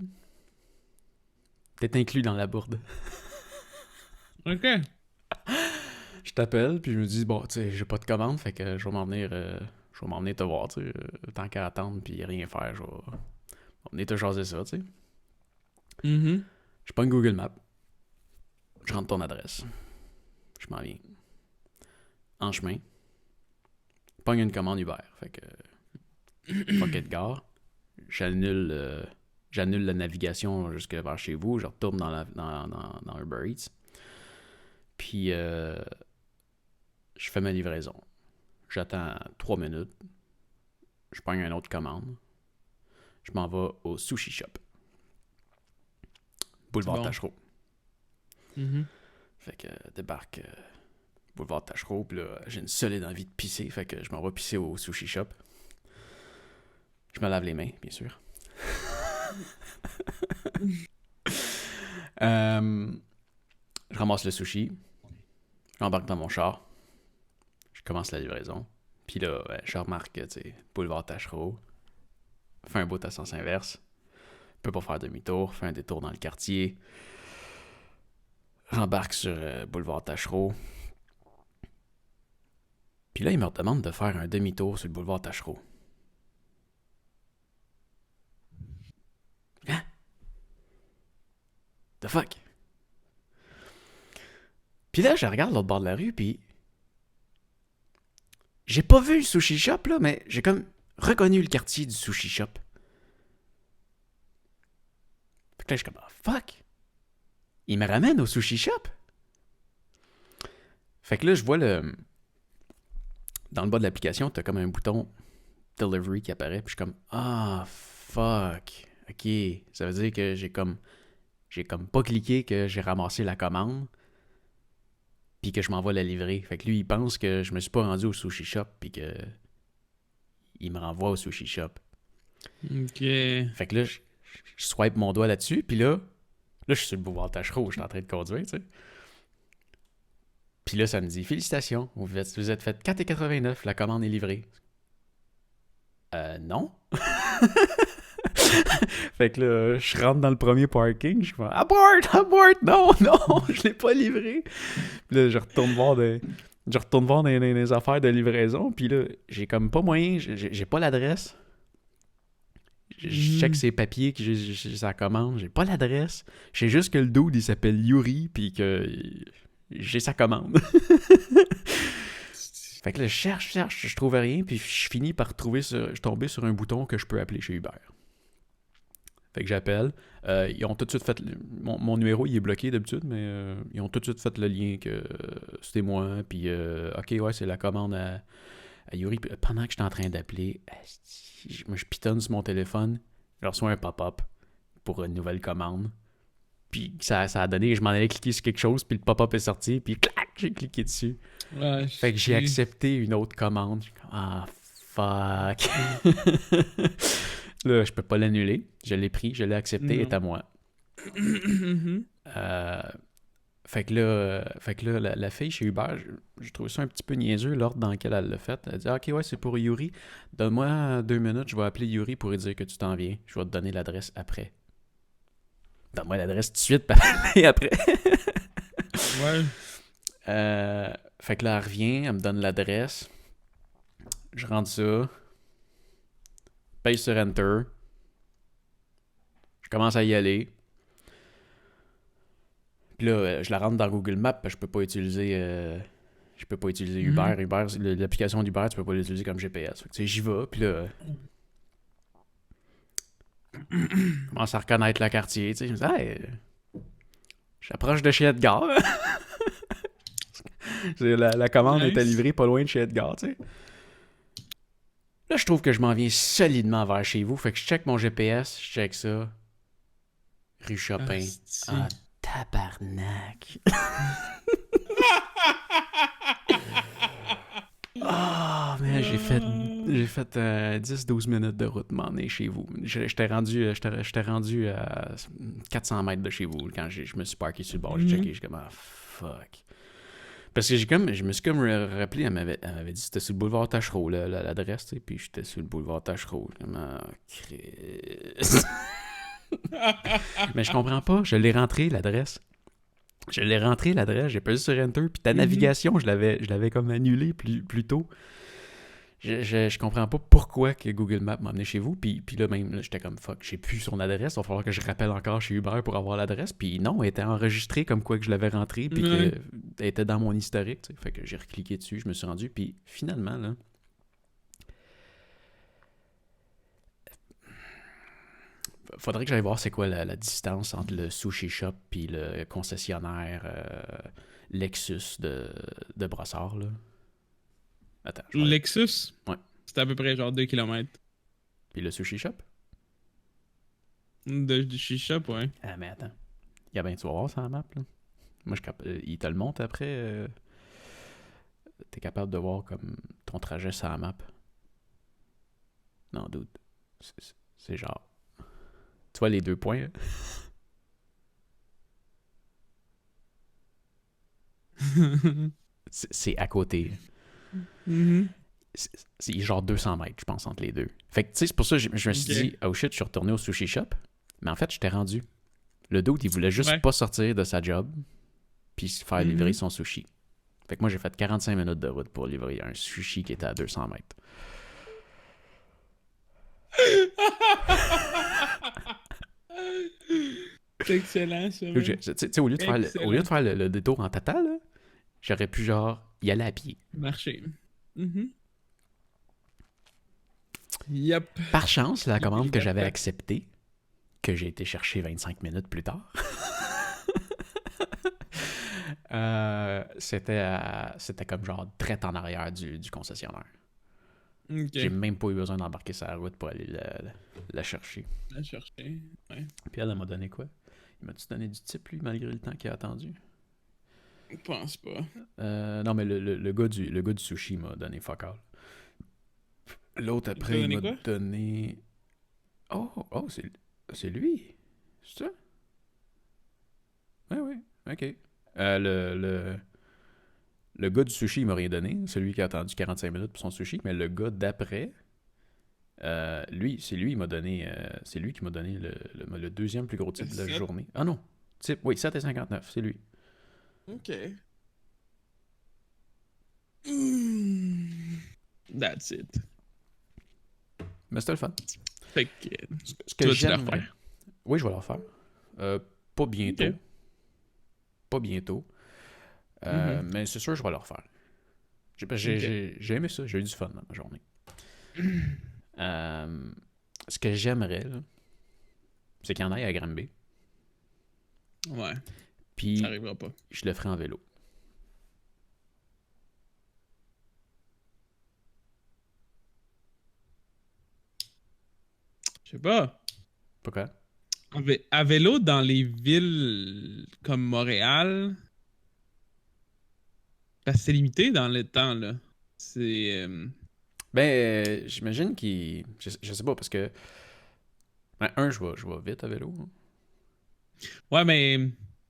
T'es inclus dans la bourde. Ok. Je t'appelle, puis je me dis, bon, tu sais, j'ai pas de commande, fait que je vais m'en venir te voir, tu sais, tant qu'à attendre, puis rien faire, je vais venir te jaser ça, tu sais. Je prends une Google Maps, je rentre ton adresse, je m'en viens. En chemin, je pogne une commande Uber, fait que, fuck it, gare, j'annule la navigation jusque vers chez vous, je retourne dans Uber Eats, puis je fais ma livraison. J'attends 3 minutes. Je prends une autre commande. Je m'en vais au Sushi Shop. Boulevard Tachereau. Fait que débarque Boulevard Tachereau. Puis là, j'ai une solide envie de pisser. Fait que je m'en vais pisser au Sushi Shop. Je me lave les mains, bien sûr. Je ramasse le sushi. J'embarque dans mon char. Je commence la livraison. Puis là, je remarque que, tu sais, Boulevard Tachereau, fais un bout à sens inverse, peut pas faire demi-tour, fais un détour dans le quartier, rembarque sur Boulevard Tachereau. Puis là, il me demande de faire un demi-tour sur le Boulevard Tachereau. Hein? The fuck? Puis là, je regarde l'autre bord de la rue, puis j'ai pas vu le sushi shop, là, mais j'ai comme reconnu le quartier du sushi shop. Fait que là, je suis comme, oh, fuck! Il me ramène au sushi shop? Fait que là, je vois dans le bas de l'application, t'as comme un bouton Delivery qui apparaît, puis je suis comme, fuck! Ok, ça veut dire que j'ai comme pas cliqué que j'ai ramassé la commande, puis que je m'en vais la livrer. Fait que lui, il pense que je me suis pas rendu au sushi shop, puis que il me renvoie au sushi shop. Ok. Fait que là, je swipe mon doigt là-dessus, puis là, je suis sur le Boulevard Tachereau, je suis en train de conduire, tu sais. Puis là, ça me dit, félicitations, vous êtes fait 4,89, la commande est livrée. Non. Fait que là, je rentre dans le premier parking, je fais abort, non, je l'ai pas livré. Puis là, je retourne voir des affaires de livraison, puis là, j'ai comme pas moyen, j'ai pas l'adresse. Je check ses papiers, que j'ai sa commande. J'ai pas l'adresse. Je sais juste que le dude, il s'appelle Yuri, puis que j'ai sa commande. Fait que là, je cherche, je trouve rien, puis je finis par tomber sur un bouton que je peux appeler chez Uber. Fait que j'appelle. Ils ont tout de suite fait... Mon numéro, il est bloqué d'habitude, mais ils ont tout de suite fait le lien que c'était moi. Puis, OK, ouais, c'est la commande à Yuri. Puis, pendant que j'étais en train d'appeler, je pitonne sur mon téléphone. Je reçois un pop-up pour une nouvelle commande. Puis ça a donné, je m'en allais cliquer sur quelque chose, puis le pop-up est sorti, puis clac, j'ai cliqué dessus. Ouais, fait que j'ai accepté une autre commande. Je suis comme, ah, fuck. Là, je peux pas l'annuler. Je l'ai pris, je l'ai accepté, elle est à moi. Fait que là, la fille chez Uber, je trouve ça un petit peu niaiseux, l'ordre dans lequel elle l'a fait. Elle dit, OK, ouais, c'est pour Yuri. Donne-moi 2 minutes, je vais appeler Yuri pour lui dire que tu t'en viens. Je vais te donner l'adresse après. Donne-moi l'adresse tout de suite, puis après. Ouais. Fait que là, elle revient, elle me donne l'adresse. Je rentre ça. Paye sur Enter. Je commence à y aller. Puis là, je la rentre dans Google Maps, parce que je peux pas utiliser Uber. Uber, l'application d'Uber, tu peux pas l'utiliser comme GPS. Fait que, j'y vais, puis là... je commence à reconnaître le quartier, tu sais. Je me dis, hey, j'approche de chez Edgar. la commande était livrée pas loin de chez Edgar, tu sais. Là, je trouve que je m'en viens solidement vers chez vous. Fait que je check mon GPS, je check ça. Rue Chopin. Ah, tabarnak. Ah, mais j'ai fait 10-12 minutes de route m'en aller chez vous. J'étais rendu à 400 mètres de chez vous quand je me suis parké sur le bord. J'ai checké, j'ai comme, ah, fuck. Parce que je me suis comme rappelé, elle m'avait dit que c'était sur le boulevard Tachereau, l'adresse, tu sais, puis j'étais sur le boulevard Tachereau. Mais je comprends pas, je l'ai rentré l'adresse. J'ai pesé sur Enter, puis ta navigation, je l'avais comme annulée plus tôt. Je comprends pas pourquoi que Google Maps m'a amené chez vous, puis là même, là, j'étais comme fuck, j'ai plus son adresse, il va falloir que je rappelle encore chez Uber pour avoir l'adresse, puis non, elle était enregistrée comme quoi que je l'avais rentrée, puis qu'elle était dans mon historique, tu sais. Fait que j'ai recliqué dessus, je me suis rendu, puis finalement, là... Faudrait que j'aille voir c'est quoi la distance entre le sushi shop puis le concessionnaire Lexus de Brossard, là. Attends. Lexus? Ouais. C'était à peu près genre 2 km. Puis le sushi shop? Du sushi shop, ouais. Ah, mais attends. Tu vas voir sur la map, là. Moi, il te le montre après. T'es capable de voir comme ton trajet sur la map. Non, dude. C'est genre... Tu vois les 2 points, c'est à côté. C'est genre 200 mètres, je pense, entre les deux. Fait que, tu sais, c'est pour ça que je me suis dit, oh shit, je suis retourné au sushi shop. Mais en fait, j'étais rendu. Le dude, il voulait juste pas sortir de sa job puis se faire livrer son sushi. Fait que moi, j'ai fait 45 minutes de route pour livrer un sushi qui était à 200 mètres. C'est excellent, ça. Tu sais, au lieu de faire le détour en tata, là, j'aurais pu, genre, y aller à pied. Marcher. Yep. Par chance, la commande que j'avais acceptée, que j'ai été chercher 25 minutes plus tard, c'était comme genre direct en arrière du concessionnaire. Okay. J'ai même pas eu besoin d'embarquer sur la route pour aller la chercher. La chercher, ouais. Puis elle m'a donné quoi? Il m'a-tu donné du type, lui, malgré le temps qu'il a attendu? Je pense pas. Non, mais le gars du sushi m'a donné fuck all. L'autre après, il m'a donné... Oh, c'est lui. C'est ça? Oui, ok. Le gars du sushi, il m'a rien donné. Celui qui a attendu 45 minutes pour son sushi. Mais le gars d'après, c'est lui qui m'a donné le deuxième plus gros type de la journée. Ah non. Type, oui, 7,59, c'est lui. OK. That's it. Mais c'était le fun. Fait que Ce tu que vas-tu le j'aimerais... refaire? Oui, je vais le refaire. Pas bientôt. Ok. Pas bientôt. Mhm. Mais c'est sûr, je vais le refaire. Ok. J'ai aimé ça. J'ai eu du fun dans ma journée. Euh, Ce que j'aimerais, là, c'est qu'il y en ait à Granby. Ouais, ça Puis, arrivera pas. je le ferai en vélo. Je sais pas. Pourquoi? À vélo, dans les villes comme Montréal, parce que c'est limité dans le temps, là. C'est... Ben, j'imagine qu'il... Je sais pas, parce que... Ben, je vais vite à vélo. Hein. Ouais, mais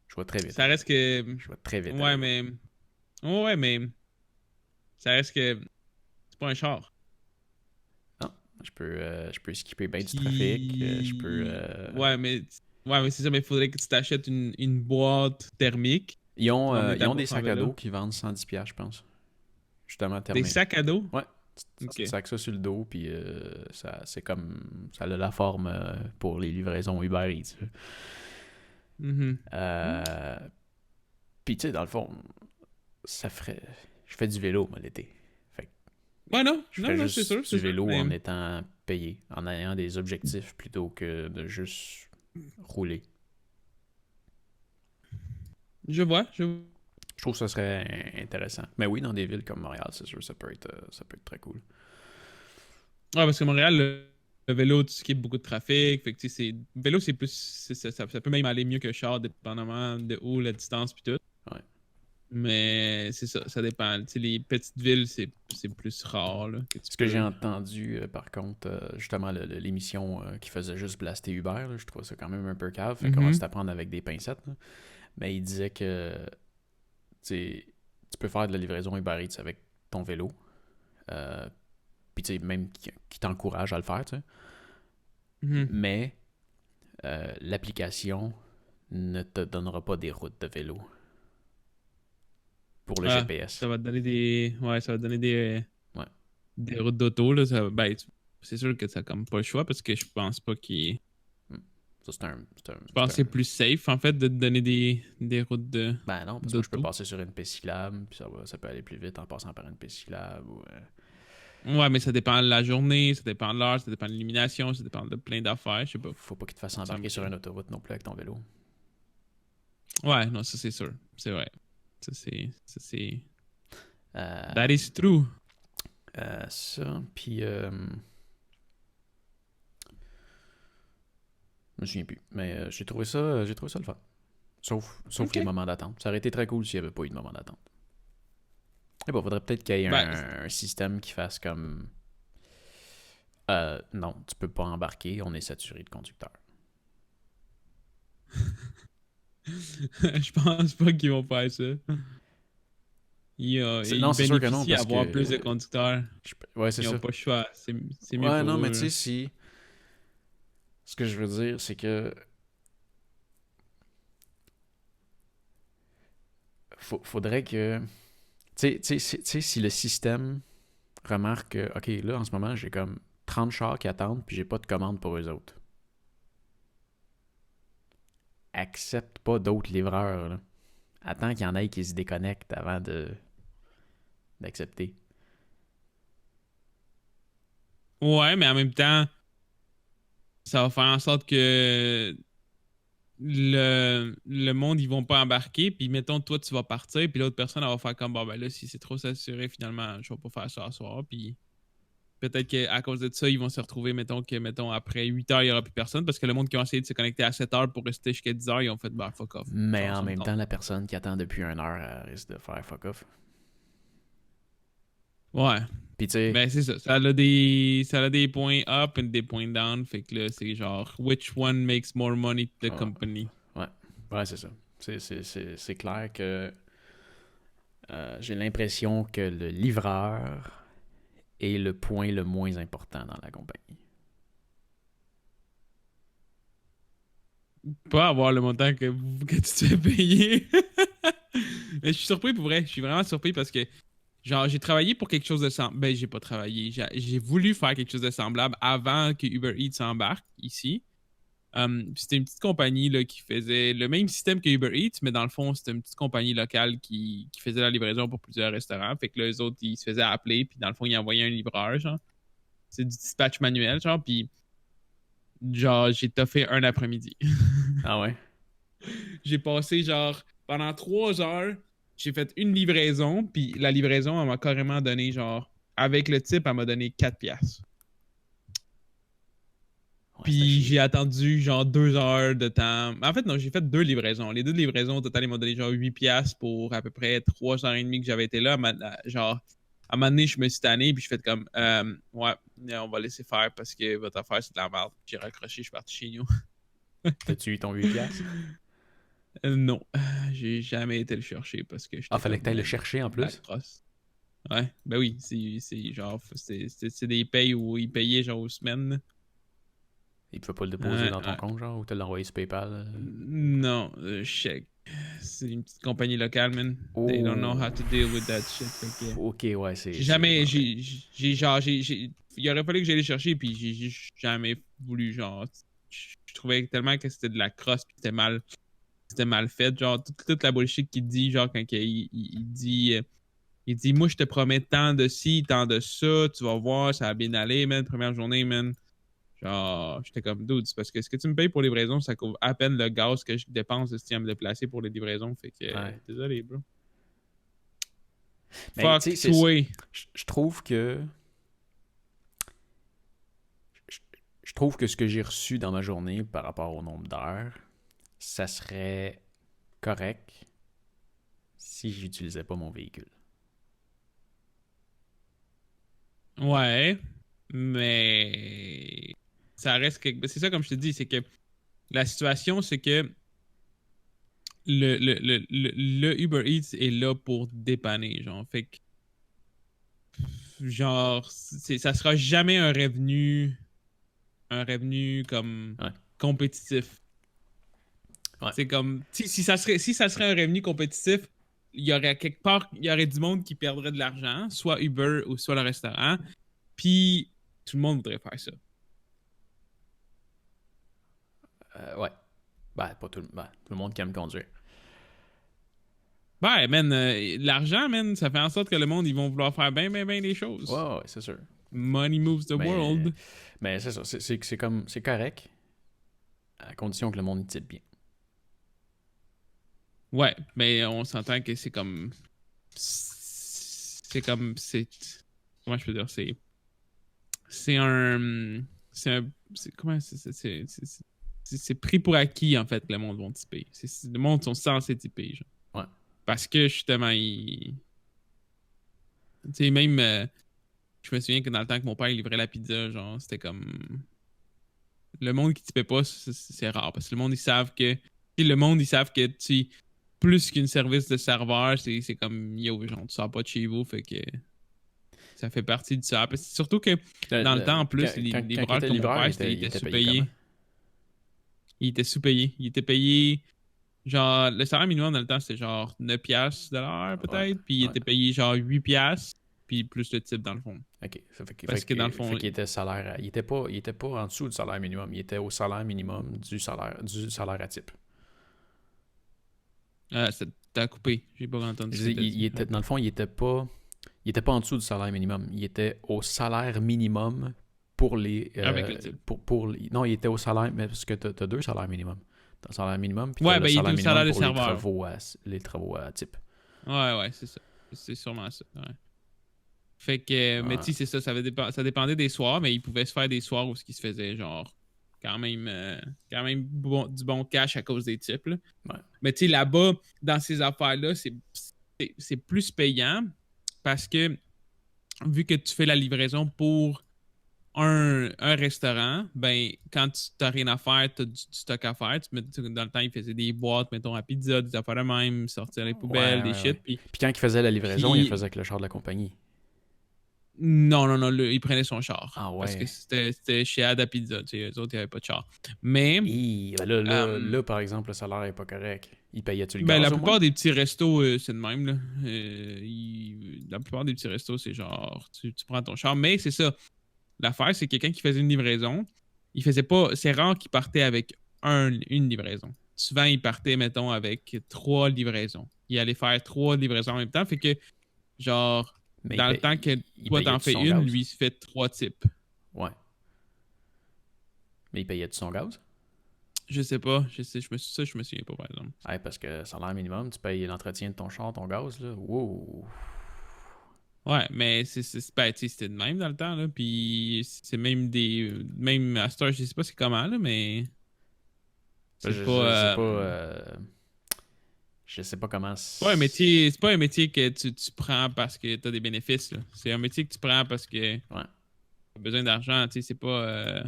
Je vais très vite à ça vélo. reste que... Je vais très vite à Ouais, vélo. mais... Ouais, mais ça reste que c'est pas un char. Non, je peux skipper bien du trafic. Je peux... Puis... Ouais, mais c'est ça, mais il faudrait que tu t'achètes une boîte thermique. Tu vas emmener Ils ta ont des boîte en sacs à vélo. dos qui vendent 110$, je pense. Justement, Des thermiques. sacs à dos? Ouais. Ok. Tu sacs ça sur le dos, puis c'est comme... Ça a la forme pour les livraisons Uber Eats. Mhm. Euh, Puis, tu sais, dans le fond, ça ferait... Je fais du vélo, moi, l'été. Fait que Ouais, non, je non, ferais non, juste c'est du sûr, vélo mais en étant payé, en ayant des objectifs plutôt que de juste rouler. je vois. Je trouve que ça serait intéressant. Mais oui, dans des villes comme Montréal, c'est sûr, ça peut être très cool. Ouais, parce que Montréal, le vélo, tu skippes beaucoup de trafic. Fait que, tu sais, vélo, c'est plus. Ça peut même aller mieux que char, dépendamment de où, la distance, puis tout. Ouais. Mais c'est ça, ça dépend. Tu sais, les petites villes, c'est plus rare, là, que tu Ce que j'ai peux. entendu, par contre, justement, l'émission qui faisait juste blaster Uber, là, je trouve ça quand même un peu cave. Fait qu'on va Mhm. s'apprendre avec des pincettes. Là. Mais il disait que tu peux faire de la livraison Uber Eats avec ton vélo. Euh, Puis tu sais, même qui t'encourage à le faire, tu sais. Mhm. Mais l'application ne te donnera pas des routes de vélo pour le Ah, GPS. ça va te donner des. Ouais, ça va te donner Ouais. des routes d'auto, là. C'est sûr que ça comme pas le choix parce que je pense pas qu'il. Hmm. Ça, Je pense que c'est plus safe, en fait, de te donner des routes Ben non, parce que moi, je peux d'auto. passer sur une piste cyclable, puis ça peut aller plus vite en passant par une piste cyclable. Ouais, mais ça dépend de la journée, ça dépend de l'heure, ça dépend de l'illumination, ça dépend de plein d'affaires, je sais pas. Faut pas qu'il te fasse Ça me embarquer sur fait. une autoroute non plus avec ton vélo. Ouais, non, ça c'est sûr. C'est vrai. Ça c'est. Euh, That is true. Ça, puis... je me souviens plus. Mais j'ai trouvé ça le fun. Sauf Ok. les moments d'attente. Ça aurait été très cool s'il n'y avait pas eu de moments d'attente. Et bon, faudrait peut-être qu'il y ait Ben, un système qui fasse comme... non, tu peux pas embarquer, on est saturé de conducteurs. je pense pas qu'ils vont faire ça. Ils Non, c'est sûr que non, bénéficient parce d'avoir que... plus de conducteurs. Ouais, c'est Ils ont ça. pas le choix. C'est mieux Ouais, pour non, mais tu eux, là. sais, si... Ce que je veux dire, c'est que... Faudrait que... Tu sais, si le système remarque que, OK, là, en ce moment, j'ai comme 30 chars qui attendent, puis j'ai pas de commande pour eux autres. Accepte pas d'autres livreurs, là. Attends qu'il y en ait qui se déconnectent avant d'accepter. Ouais, mais en même temps, ça va faire en sorte que le monde, ils vont pas embarquer. Puis, mettons, toi, tu vas partir. Puis, l'autre personne, elle va faire comme, bon, ben là, si c'est trop saturé, finalement, je vais pas faire ça à soir. Puis, peut-être qu'à cause de ça, ils vont se retrouver, mettons, après 8 heures, il y aura plus personne. Parce que le monde qui a essayé de se connecter à 7 heures pour rester jusqu'à 10 heures, ils ont fait, bah, fuck off. Mais Genre, en ça me même tente. temps, la personne qui attend depuis 1 heure elle risque de faire fuck off. Ouais. Puis tu sais, Ben, c'est ça. Ça a des points up et des points down. Fait que là, c'est genre, which one makes more money to the ouais, company? ouais, c'est ça. C'est clair que j'ai l'impression que le livreur est le point le moins important dans la compagnie. Pas avoir le montant que tu te fais payer. Mais je suis surpris pour vrai. Je suis vraiment surpris parce que Genre, j'ai travaillé pour quelque chose de semblable. Ben, j'ai pas travaillé. J'ai voulu faire quelque chose de semblable avant que Uber Eats embarque ici. C'était une petite compagnie là, qui faisait le même système que Uber Eats, mais dans le fond, c'était une petite compagnie locale qui faisait la livraison pour plusieurs restaurants. Fait que là, eux autres, ils se faisaient appeler, puis dans le fond, ils envoyaient un livreur, genre. C'est du dispatch manuel, genre, puis genre, j'ai toffé un après-midi. Ah ouais? J'ai passé, genre, pendant 3 heures, j'ai fait une livraison, puis la livraison, elle m'a carrément donné, genre, avec le type, elle m'a donné 4 piastres. Ouais, Puis j'ai attendu genre 2 heures de temps. En fait, non, j'ai fait 2 livraisons. Les 2 livraisons, au total, ils m'ont donné genre 8 piastres pour à peu près 3 heures et demie que j'avais été là. Genre, à un moment donné, je me suis tanné, puis je fais comme, ouais, on va laisser faire parce que votre affaire, c'est de la merde. J'ai raccroché, je suis parti chez nous. T'as-tu eu ton 8 piastres? Non, j'ai jamais été le chercher parce que Ah, j'étais fallait comme, que t'ailles le chercher en plus? Ouais, ben oui, c'est genre, c'est des payes où ils payaient genre aux semaines. Il pouvait pas le déposer dans ton compte, genre, ou te l'envoyer sur PayPal? Non, chèque. C'est une petite compagnie locale, man. Oh. They don't know how to deal with that shit. Fait que, Ok, ouais, c'est. j'ai jamais. Il aurait fallu que j'aille les chercher, puis j'ai jamais voulu, genre. Je trouvais tellement que c'était de la crosse, puis c'était mal fait. Genre, toute la bullshit qu'il dit, genre, quand il dit. Il dit, moi, je te promets tant de ci, tant de ça, tu vas voir, ça va bien aller, man. Première journée, man. Genre, j'étais comme, dude, c'est parce que ce que tu me payes pour les livraisons, ça couvre à peine le gaz que je dépense si à me déplacer pour les livraisons. Fait que, Ouais. désolé, bro. Mais, Fuck toi. Je trouve que. Je trouve que ce que j'ai reçu dans ma journée par rapport au nombre d'heures, ça serait correct si j'utilisais pas mon véhicule. Ouais, mais ça reste que. C'est ça, comme je te dis, c'est que la situation, c'est que le Uber Eats est là pour dépanner, genre. Fait que, genre, ça sera jamais un revenu comme Ouais. compétitif. Ouais. C'est comme si ça serait un revenu compétitif, il y aurait quelque part il y aurait du monde qui perdrait de l'argent, soit Uber ou soit le restaurant, puis tout le monde voudrait faire ça. Ouais. Ben, pas tout le monde qui aime conduire. Ben, man, l'argent, man, ça fait en sorte que le monde, ils vont vouloir faire bien des choses. Ouais, c'est sûr. Money moves the world. Mais c'est ça, c'est correct, à condition que le monde y type bien. Ouais, mais on s'entend que c'est comme. Comment je peux dire? C'est un. Comment c'est pris pour acquis, en fait, que le monde va typer. Le monde sont censés typer, genre. Ouais. Parce que, justement, tu sais, même. Je me souviens que dans le temps que mon père livrait la pizza, genre, c'était comme. Le monde qui typait pas, c'est rare. Parce que le monde, ils savent que. Ils savent que tu. Plus qu'une service de serveur, c'est comme yo, genre, tu sors pas de chez vous, fait que. Ça fait partie de ça. Surtout que dans le temps, en plus, les livreurs comme mon père, il était sous-payé. Il était sous-payé. Il était payé. Genre, le salaire minimum dans le temps, c'était genre 9 piastres de l'heure, peut-être. Puis il était payé genre 8 piastres. Puis plus le type, dans le fond. OK. Parce que dans le fond. Il était salaire. Il était pas en dessous du salaire minimum. Il était au salaire minimum du salaire à type. T'as coupé. J'ai pas entendu. Dans le fond, il était pas en dessous du salaire minimum. Il était au salaire minimum pour les. Avec le type. Non, il était au salaire, mais parce que t'as 2 salaires minimum. T'as le salaire minimum, puis ouais, t'as le salaire minimum salaire pour les travaux à type. Ouais, c'est ça. C'est sûrement ça. Ouais. Fait que, mais tu sais, c'est ça. Ça dépendait des soirs, mais il pouvait se faire des soirs où ce qui se faisait, genre, quand même du bon cash à cause des types. Là. Ouais. Mais tu sais, là-bas, dans ces affaires-là, c'est plus payant parce que vu que tu fais la livraison pour un restaurant, ben quand tu n'as rien à faire, tu as du stock à faire. Dans le temps, ils faisaient des boîtes, mettons, à pizza, des affaires de même, sortir les poubelles, des shit. Puis quand ils faisaient la livraison, ils faisaient avec le char de la compagnie. Non, il prenait son char. Ah ouais. Parce que c'était chez Ada Pizza, tu sais, eux autres, ils n'avaient pas de char. Mais... Là, par exemple, le salaire est pas correct. Il payait-tu le Ben, gaz la au moins? plupart des petits restos, c'est de même, là. La plupart des petits restos, c'est genre, tu prends ton char. Mais c'est ça. L'affaire, c'est quelqu'un qui faisait une livraison. Il faisait pas... C'est rare qu'il partait avec une livraison. Souvent, il partait, mettons, avec 3 livraisons. Il allait faire 3 livraisons en même temps. Fait que, genre, Mais dans le temps que toi, t'en fais son une, gaz? lui, il se fait 3 types. Ouais. Mais il payait-tu son gaz? Je sais pas. Je me souviens pas, par exemple. Ouais, parce que salaire minimum, tu payes l'entretien de ton char, ton gaz, là. Wow. Ouais, mais ben, c'était de même dans le temps, là. Puis c'est même des. Même à Star, je sais pas c'est comment, là, mais. Je sais pas. Je sais pas comment. C'est pas un métier. C'est pas un métier que tu prends parce que t'as des bénéfices, là. C'est un métier que tu prends parce que Ouais. t'as besoin d'argent, tu sais, c'est pas.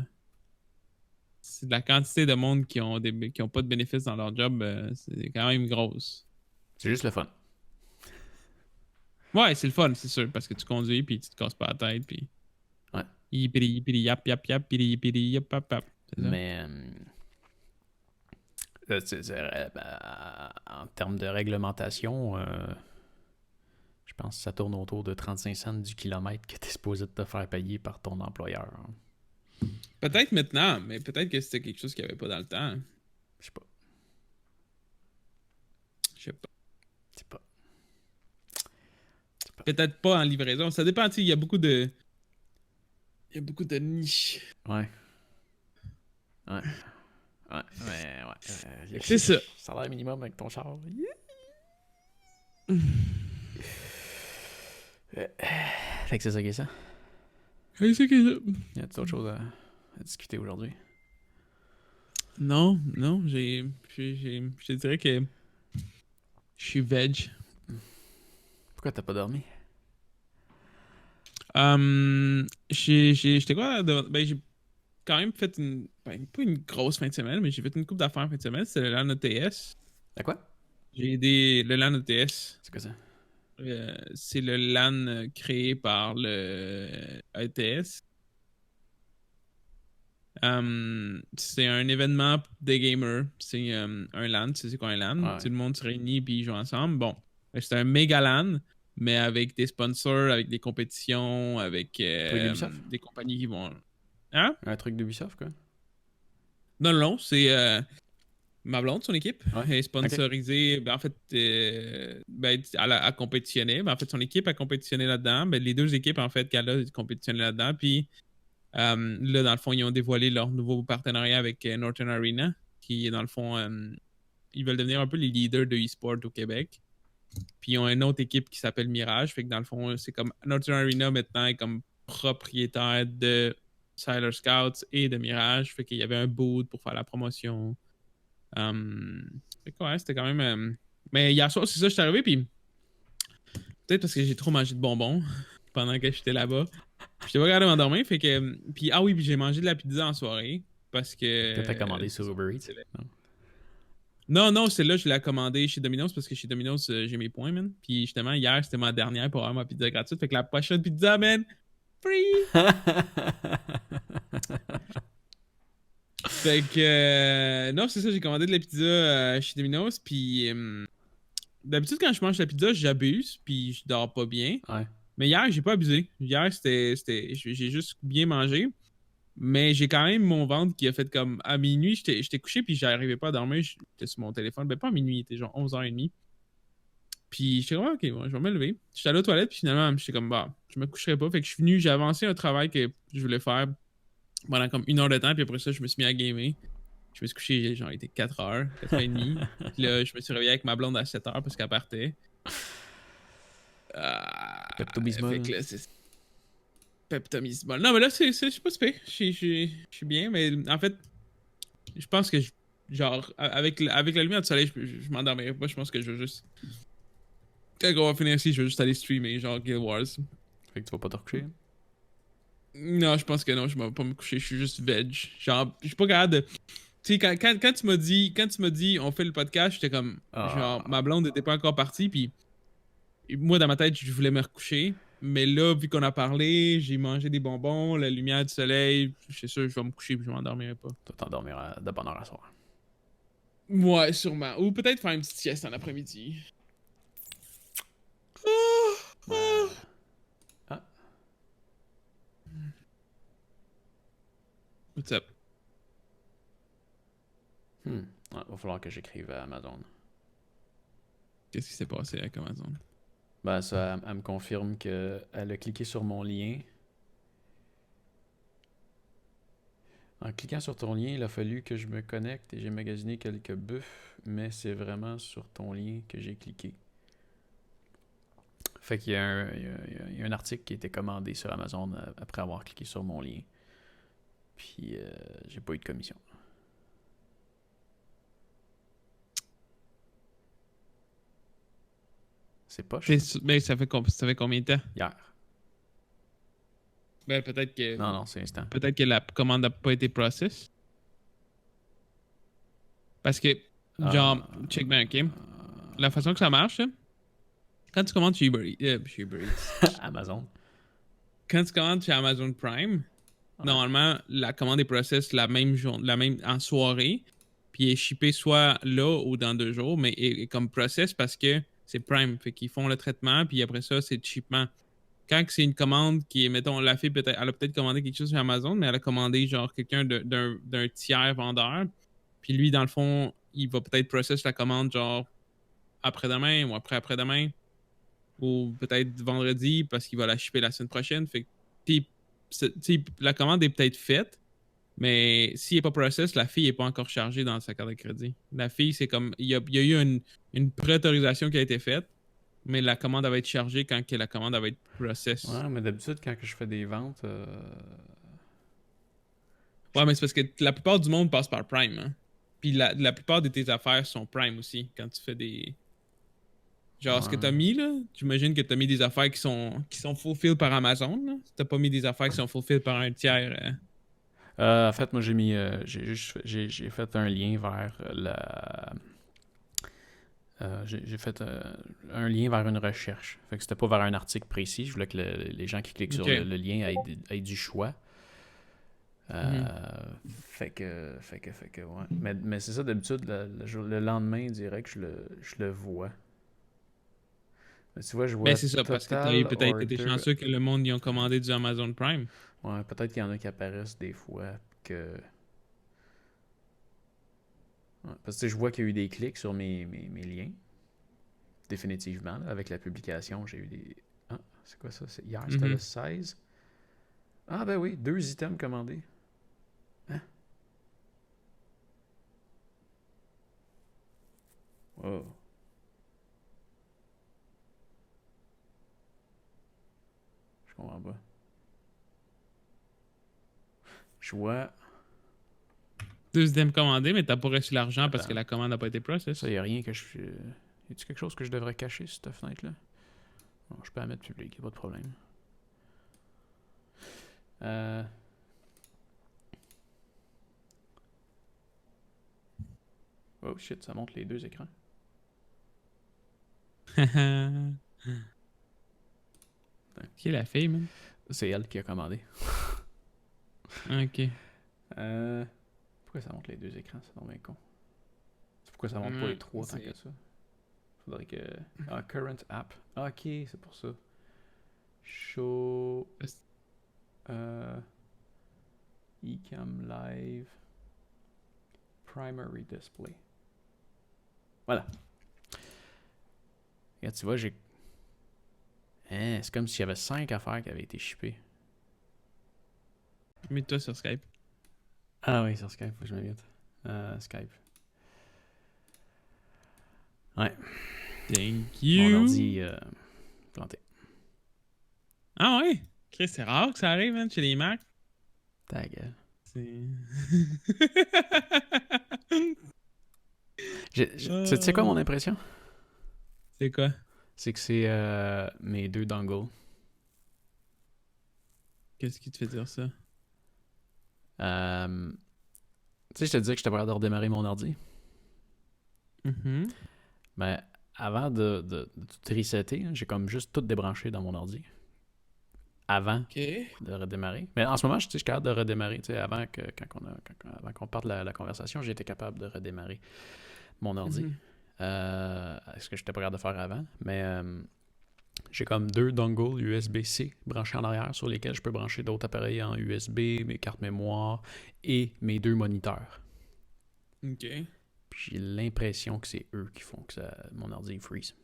C'est de la quantité de monde qui ont pas de bénéfices dans leur job, c'est quand même grosse. C'est juste le fun. Ouais, c'est le fun, c'est sûr, parce que tu conduis puis tu te casses pas la tête puis. Ouais. Yap, yap, yap. Mais en termes de réglementation, je pense que ça tourne autour de 35 cents du kilomètre que tu es supposé te faire payer par ton employeur. Peut-être maintenant, mais peut-être que c'était quelque chose qu'il n'y avait pas dans le temps. Je sais pas. Peut-être pas en livraison. Ça dépend, il y a beaucoup de. Il y a beaucoup de niches. Ouais. Mais ouais. C'est ça. Salaire minimum avec ton char. Fait que c'est ça qui est ça. C'est ça. Y a-t-il autre chose à discuter aujourd'hui? Non, je te dirais que je suis veg. Pourquoi t'as pas dormi? J'étais quoi? Ben, j'ai quand même fait pas une grosse fin de semaine, mais j'ai fait une couple d'affaires en fin de semaine. C'était le LAN ETS. À quoi? J'ai aidé le LAN ETS. C'est quoi ça? C'est le LAN créé par le ETS. C'est un événement des gamers. C'est un LAN. Tu sais c'est quoi un LAN? Ouais. Tout le monde se réunit et ils jouent ensemble. Bon, c'est un méga LAN, mais avec des sponsors, avec des compétitions, avec des compagnies qui vont... Hein? Un truc d'Ubisoft, quoi? Non, c'est ma blonde, son équipe, ouais. est sponsorisée. Okay. Ben, en fait, elle a compétitionné. Ben, en fait, son équipe a compétitionné là-dedans. Ben, les deux équipes, en fait, qu'elle a compétitionné là-dedans. Puis là, dans le fond, ils ont dévoilé leur nouveau partenariat avec Northern Arena, qui est dans le fond, ils veulent devenir un peu les leaders de e-sport au Québec. Puis ils ont une autre équipe qui s'appelle Mirage. Fait que dans le fond, c'est comme Northern Arena maintenant est comme propriétaire de Siler Scouts et de Mirage. Fait qu'il y avait un boot pour faire la promotion. Fait que ouais, c'était quand même. Mais hier soir, c'est ça, je suis arrivé, puis peut-être parce que j'ai trop mangé de bonbons pendant que j'étais là-bas. J'étais pas capable de m'endormir, fait que. Puis j'ai mangé de la pizza en soirée. Parce que. T'as commandé sur Uber Eats? Non, celle-là, je l'ai commandée chez Domino's parce que chez Domino's, j'ai mes points, man. Puis justement, hier, c'était ma dernière pour avoir ma pizza gratuite. Fait que la prochaine pizza, man, free! Fait que. Non, c'est ça, j'ai commandé de la pizza chez Domino's. Puis. D'habitude, quand je mange la pizza, j'abuse. Puis je dors pas bien. Ouais. Mais hier, j'ai pas abusé. Hier, j'ai juste bien mangé. Mais j'ai quand même mon ventre qui a fait comme à minuit, j'étais couché puis j'arrivais pas à dormir, j'étais sur mon téléphone, ben pas à minuit, il était genre 11h30. Puis j'étais comme ok, bon, je vais me lever. J'étais allé aux toilettes puis finalement j'étais comme bah, je me coucherai pas, fait que je suis venu, j'ai avancé un travail que je voulais faire pendant comme 1 heure de temps puis après ça je me suis mis à gamer. Je me suis couché, genre il était 4h, 4h30. Puis là je me suis réveillé avec ma blonde à 7h parce qu'elle partait. Pepto-Bismol. Fait que là, Pepto-Bismol. Non, mais là, c'est pas super. Je suis bien, mais en fait, je pense que, genre, avec la lumière du soleil, je m'endormirai pas. Je pense que je veux juste. Quand on va finir ici, je veux juste aller streamer, genre Guild Wars. Fait que tu vas pas te recoucher? Non, je pense que non, je vais pas me coucher. Je suis juste veg. Genre, je suis pas capable de. Tu sais, quand tu m'as dit, on fait le podcast, j'étais comme. Genre, ma blonde était pas encore partie, puis. Moi, dans ma tête, je voulais me recoucher. Mais là, vu qu'on a parlé, j'ai mangé des bonbons, la lumière du soleil, je suis sûr que je vais me coucher et je m'endormirai pas. Tu vas t'endormir de bonne heure à soir. Ouais, sûrement. Ou peut-être faire une petite sieste en après-midi. Ouais. Ah, What's up? ouais, va falloir que j'écrive à Amazon. Qu'est-ce qui s'est passé avec Amazon? Ben ça, elle me confirme qu'elle a cliqué sur mon lien. En cliquant sur ton lien, il a fallu que je me connecte et j'ai magasiné quelques buffs, mais c'est vraiment sur ton lien que j'ai cliqué. Fait qu'il y a un article qui a été commandé sur Amazon après avoir cliqué sur mon lien. Puis j'ai pas eu de commission. C'est poche. Mais ça fait combien de temps? Hier. Ben, peut-être Non, c'est instant. peut-être que la commande n'a pas été process. Parce que, genre, check bien, ok? La façon que ça marche, là, quand tu commandes chez Uber Eats, Amazon. quand tu commandes chez Amazon Prime, normalement, la commande est process la même en soirée, puis est shippée soit là ou dans 2 jours, mais est comme process parce que c'est Prime, fait qu'ils font le traitement, puis après ça, c'est le shipment. Quand c'est une commande qui est, mettons, la fille, peut-être, elle a peut-être commandé quelque chose sur Amazon, mais elle a commandé, genre, quelqu'un d'un tiers vendeur, puis lui, dans le fond, il va peut-être process la commande, genre, après-demain ou après-demain, ou peut-être vendredi parce qu'il va la shipper la semaine prochaine. Fait que la commande est peut-être faite, mais s'il n'est pas process, la fille n'est pas encore chargée dans sa carte de crédit. La fille, c'est comme. Il y a eu une pré-autorisation qui a été faite, mais la commande va être chargée quand que la commande va être process. Ouais, mais d'habitude, quand je fais des ventes. Ouais, mais c'est parce que la plupart du monde passe par Prime. Hein? Puis la plupart de tes affaires sont Prime aussi quand tu fais des. Genre, ce que t'as mis, là, j'imagine que t'as mis des affaires qui sont fulfilled par Amazon, là. T'as pas mis des affaires qui sont fulfilled par un tiers. En fait, moi, j'ai fait un lien vers j'ai fait un lien vers une recherche. Fait que c'était pas vers un article précis. Je voulais que les gens qui cliquent sur le lien aient du choix. Fait que, ouais. Mais c'est ça, d'habitude, le lendemain, direct, je le vois. Mais tu vois, je vois Ben, c'est ça, parce que t'as eu peut-être été order. chanceux que le monde y ont commandé du Amazon Prime. Ouais, peut-être qu'il y en a qui apparaissent des fois que. Ouais, parce que je vois qu'il y a eu des clics sur mes liens. Définitivement, là, avec la publication, j'ai eu des. Ah, c'est quoi ça? Hier, c'était le 16. Ah, ben oui, 2 items commandés. Hein? Oh. Je comprends pas. Je vois. 2 items commandés, mais t'as pas reçu l'argent parce que la commande n'a pas été process. Ça, y a rien que je. Y a-tu quelque chose que je devrais cacher sur cette fenêtre-là? Bon, je peux la mettre publique, y a pas de problème. Oh shit, ça montre les 2 écrans. Qui est la fille, man? C'est elle qui a commandé. Ok. Pourquoi ça montre les 2 écrans? C'est vraiment con. C'est pourquoi ça montre pas les 3 tant que ça. Faudrait que. Ah, current app. Ah, ok, c'est pour ça. Show. Ecamm Live. Primary display. Voilà. Regarde, tu vois, j'ai. Hein, c'est comme s'il y avait 5 affaires qui avaient été shippées. Mets-toi sur Skype. Ah oui, sur Skype, faut que je me mette. Skype. Ouais. Thank you. Mon ordi planté. Ah ouais? Chris, c'est rare que ça arrive, man, chez les Macs. Ta gueule. Tu sais quoi mon impression? C'est quoi? C'est que c'est mes 2 dongles. Qu'est-ce qui te fait dire ça? Tu sais, je te disais que j'étais prêt de redémarrer mon ordi. Ben, avant de tout resetter, j'ai comme juste tout débranché dans mon ordi. avant Ok. de redémarrer. Mais en ce moment, je suis capable de redémarrer. Avant qu'on parte la conversation, j'ai été capable de redémarrer mon ordi. Mhm. Ce que je n'étais pas capable de faire avant. Mais j'ai comme 2 dongles USB-C branchés en arrière sur lesquels je peux brancher d'autres appareils en USB, mes cartes mémoire et mes 2 moniteurs. Ok. Puis j'ai l'impression que c'est eux qui font que mon ordi freeze.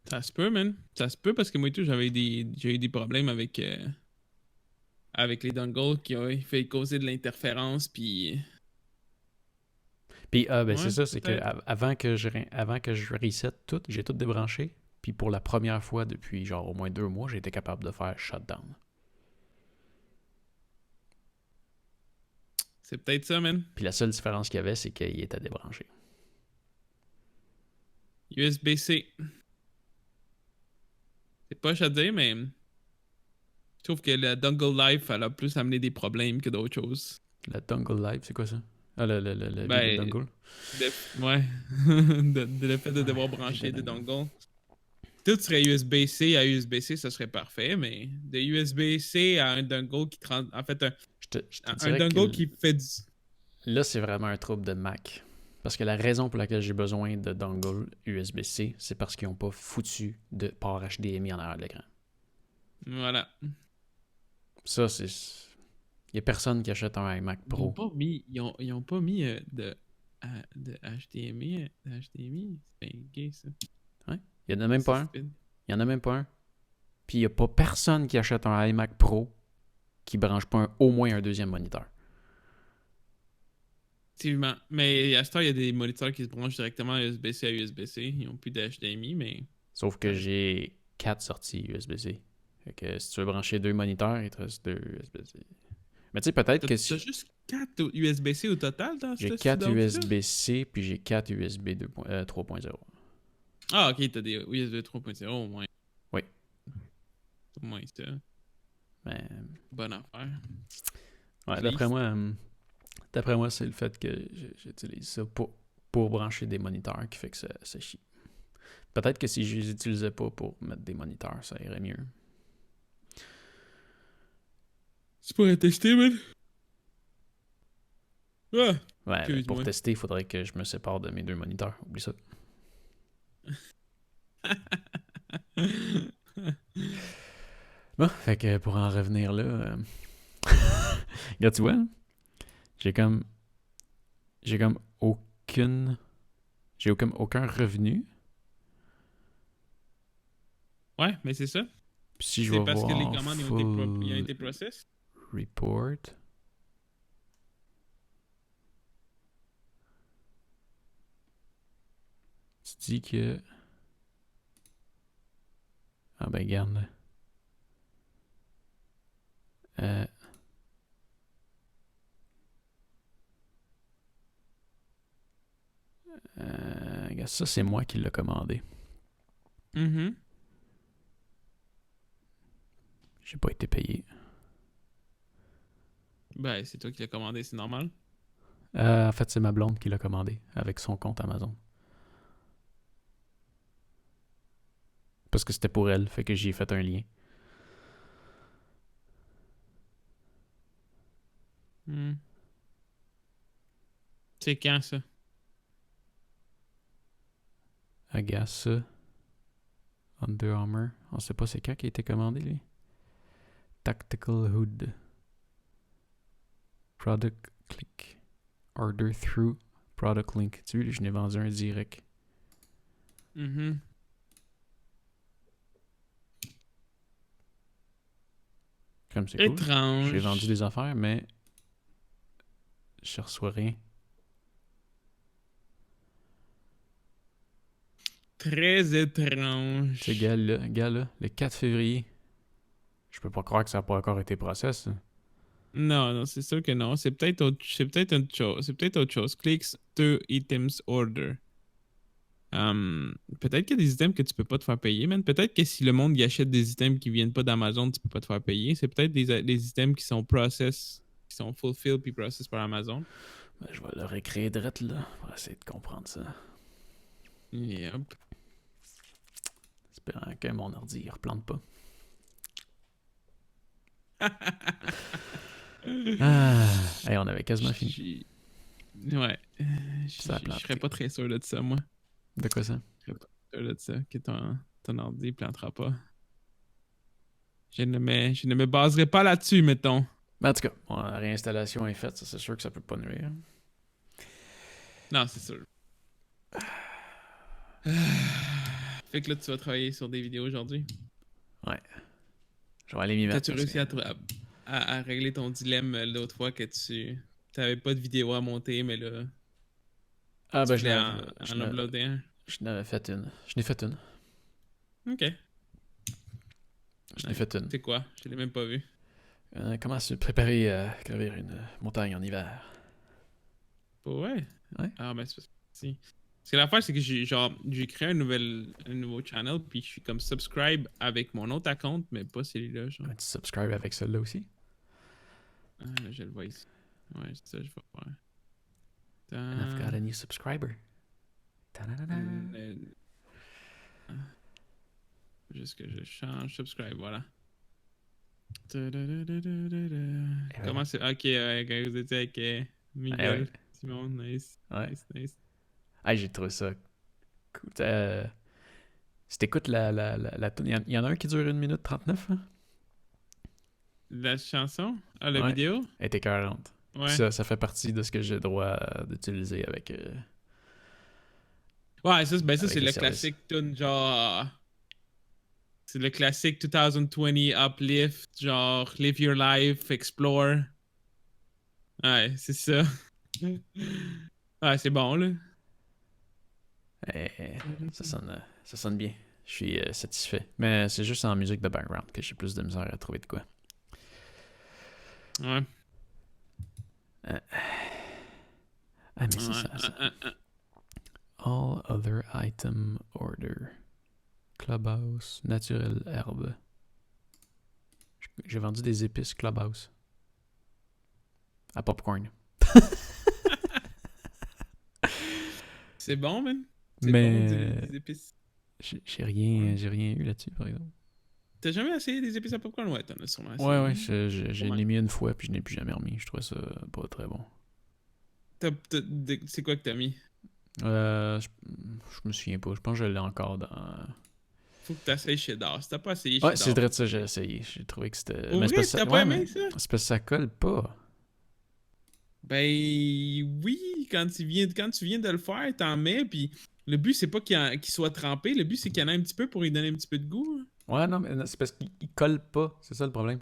Ça se peut, man. Ça se peut parce que moi et tout, j'ai eu des problèmes avec les dongles qui ont fait causer de l'interférence, puis... Puis c'est Ouais, ça, c'est que peut-être. avant que je reset tout, j'ai tout débranché. Puis pour la première fois depuis genre au moins 2 mois, j'ai été capable de faire shutdown. C'est peut-être ça, man. Puis la seule différence qu'il y avait, c'est qu'il était débranché. USB-C. C'est pas à dire, mais je trouve que la dongle life, elle a plus amené des problèmes que d'autres choses. La dongle live, c'est quoi ça? Ah, le vide Ben, dongle? ouais. Le fait de devoir Vide brancher des dongle. dongles. Tout serait USB-C à USB-C, ça serait parfait, mais de USB-C à un dongle qui en fait, Je te un dirais que dongle qui fait du... là, c'est vraiment un trouble de Mac. Parce que la raison pour laquelle j'ai besoin de dongle USB-C, c'est parce qu'ils n'ont pas foutu de port HDMI en arrière de l'écran. Voilà. Ça, c'est... Il n'y a personne qui achète un iMac Pro. Ils ont pas mis de HDMI. HDMI, c'est bien gay, ça. Ouais. Il n'y en a même C'est pas un. stupide. Il n'y en a même pas un. Puis il n'y a pas personne qui achète un iMac Pro qui branche pas au moins un deuxième moniteur. Effectivement. Mais à ce temps, il y a des moniteurs qui se branchent directement USB-C à USB-C. Ils n'ont plus de HDMI, mais... Sauf que j'ai 4 sorties USB-C. Fait que si tu veux brancher 2 moniteurs, il te reste 2 USB-C. Mais tu sais, peut-être que T'as si... juste 4 USB-C au total dans J'ai cette 4 ordi-là? USB-C, puis j'ai 4 USB 3.0. Ah, ok, t'as des USB 3.0 au moins. Oui. Au moins, c'est Mais... bonne affaire. Ouais, d'après moi, c'est le fait que j'utilise ça pour brancher des moniteurs qui fait que ça chie. Peut-être que si je les utilisais pas pour mettre des moniteurs, ça irait mieux. Tu pourrais tester, man. Ah, Ouais, mais pour excuse-moi. tester, il faudrait que je me sépare de mes 2 moniteurs. Oublie ça. Bon, fait que pour en revenir là... Regarde, tu vois, hein, j'ai comme... J'ai comme aucune... J'ai comme aucun revenu. Ouais, mais c'est ça. Puis si je C'est vais parce que les voir commandes ils ont full été process. report... Tu dis que... Ah ben regarde. Euh... Regarde, ça c'est moi qui l'ai commandé. Mhm. J'ai pas été payé. Ben, c'est toi qui l'as commandé, c'est normal. En fait, c'est ma blonde qui l'a commandé avec son compte Amazon. Parce que c'était pour elle, fait que j'y ai fait un lien. Hmm. C'est quand ça? I guess Under Armour. On sait pas c'est quand qui a été commandé, lui. Tactical Hood. Product Click. Order through Product Link. Tu vois, je n'ai vendu un direct. Mhm. Comme c'est cool. Étrange. J'ai vendu des affaires, mais je reçois rien. Très étrange. Ce gars-là, le 4 février. Je peux pas croire que ça n'a pas encore été process. Ça. Non, non, c'est sûr que non. C'est peut-être autre chose. C'est peut-être autre chose. Clicks to items order. Peut-être qu'il y a des items que tu peux pas te faire payer, man. Peut-être que si le monde y achète des items qui viennent pas d'Amazon, tu peux pas te faire payer. C'est peut-être des items qui sont process, qui sont fulfilled puis process par Amazon. Ben, je vais le récréer direct là. On va essayer de comprendre ça. Yep. Espérant que mon ordi ne replante pas. Hey, on avait quasiment fini. Ouais. Je serais pas très sûr de ça, moi. De quoi ça? Je serais pas sûr de ça, que ton ordi plantera pas. Je ne me baserai pas là-dessus, mettons. Mais en tout cas, la réinstallation est faite, ça, c'est sûr que ça peut pas nuire. Non, c'est sûr. Fait que là, tu vas travailler sur des vidéos aujourd'hui. Ouais. Je vais aller m'y mettre. T'as-tu réussi à régler ton dilemme l'autre fois que tu t'avais pas de vidéo à monter, mais là, Ah, tu ben, voulais en uploader un? je n'avais fait une. Je n'ai fait une. Ok. Je n'ai fait une. C'est quoi? Je l'ai même pas vu. Comment se préparer à gravir une montagne en hiver? Ouais. Ouais. Ah, ben, c'est parce que si. Parce que l'affaire, c'est que j'ai créé un nouveau channel, puis je suis comme subscribe avec mon autre account, mais pas celui-là, genre. Tu subscribes avec celle-là aussi? Ah, là, je le vois ici. Ouais, c'est ça, je vais faire. And I've got a new subscriber. Ta-da-da-da. Juste que je change subscribe, voilà. Comment c'est? Ok, quand vous étiez avec Miguel, Simon, nice. Ouais. Nice. Hey, j'ai trouvé ça cool. Si t'écoutes la tune, il y en a un qui dure 1 minute 39, hein? La chanson? Ah, la Ouais. vidéo? Elle était 40. Ouais. Ça fait partie de ce que j'ai le droit d'utiliser avec. Ouais, ça avec c'est le le service. classique tune, genre. C'est le classique 2020 Uplift, genre Live Your Life, Explore. Ouais, c'est ça. Ouais, c'est bon, là. Ça sonne bien. Je suis satisfait. Mais c'est juste en musique de background que j'ai plus de misère à trouver de quoi. Ouais. Ah, mais c'est ça. All other item order. Clubhouse, naturel herbe. J'ai vendu des épices Clubhouse. À popcorn. C'est bon, man. C'est Mais bon, des épices. j'ai rien eu là-dessus, par exemple. T'as jamais essayé des épices à popcorn? Ouais, t'en as sûrement essayé. Ouais, j'ai l'ai mis une fois, puis je n'ai plus jamais remis. Je trouvais ça pas très bon. C'est quoi que t'as mis? Je me souviens pas. Je pense que je l'ai encore dans. Faut que t'essayes cheddar. Si t'as pas essayé Ouais, cheddar. c'est vrai de ça, j'ai essayé. J'ai trouvé que c'était. Pour vrai, t'as pas aimé ça? C'est parce que ça colle pas. Ben oui, quand tu viens de le faire, t'en mets, puis le but c'est pas qu'il soit trempé, le but c'est qu'il y en ait un petit peu pour lui donner un petit peu de goût. Ouais, non, mais c'est parce qu'il colle pas. C'est ça le problème.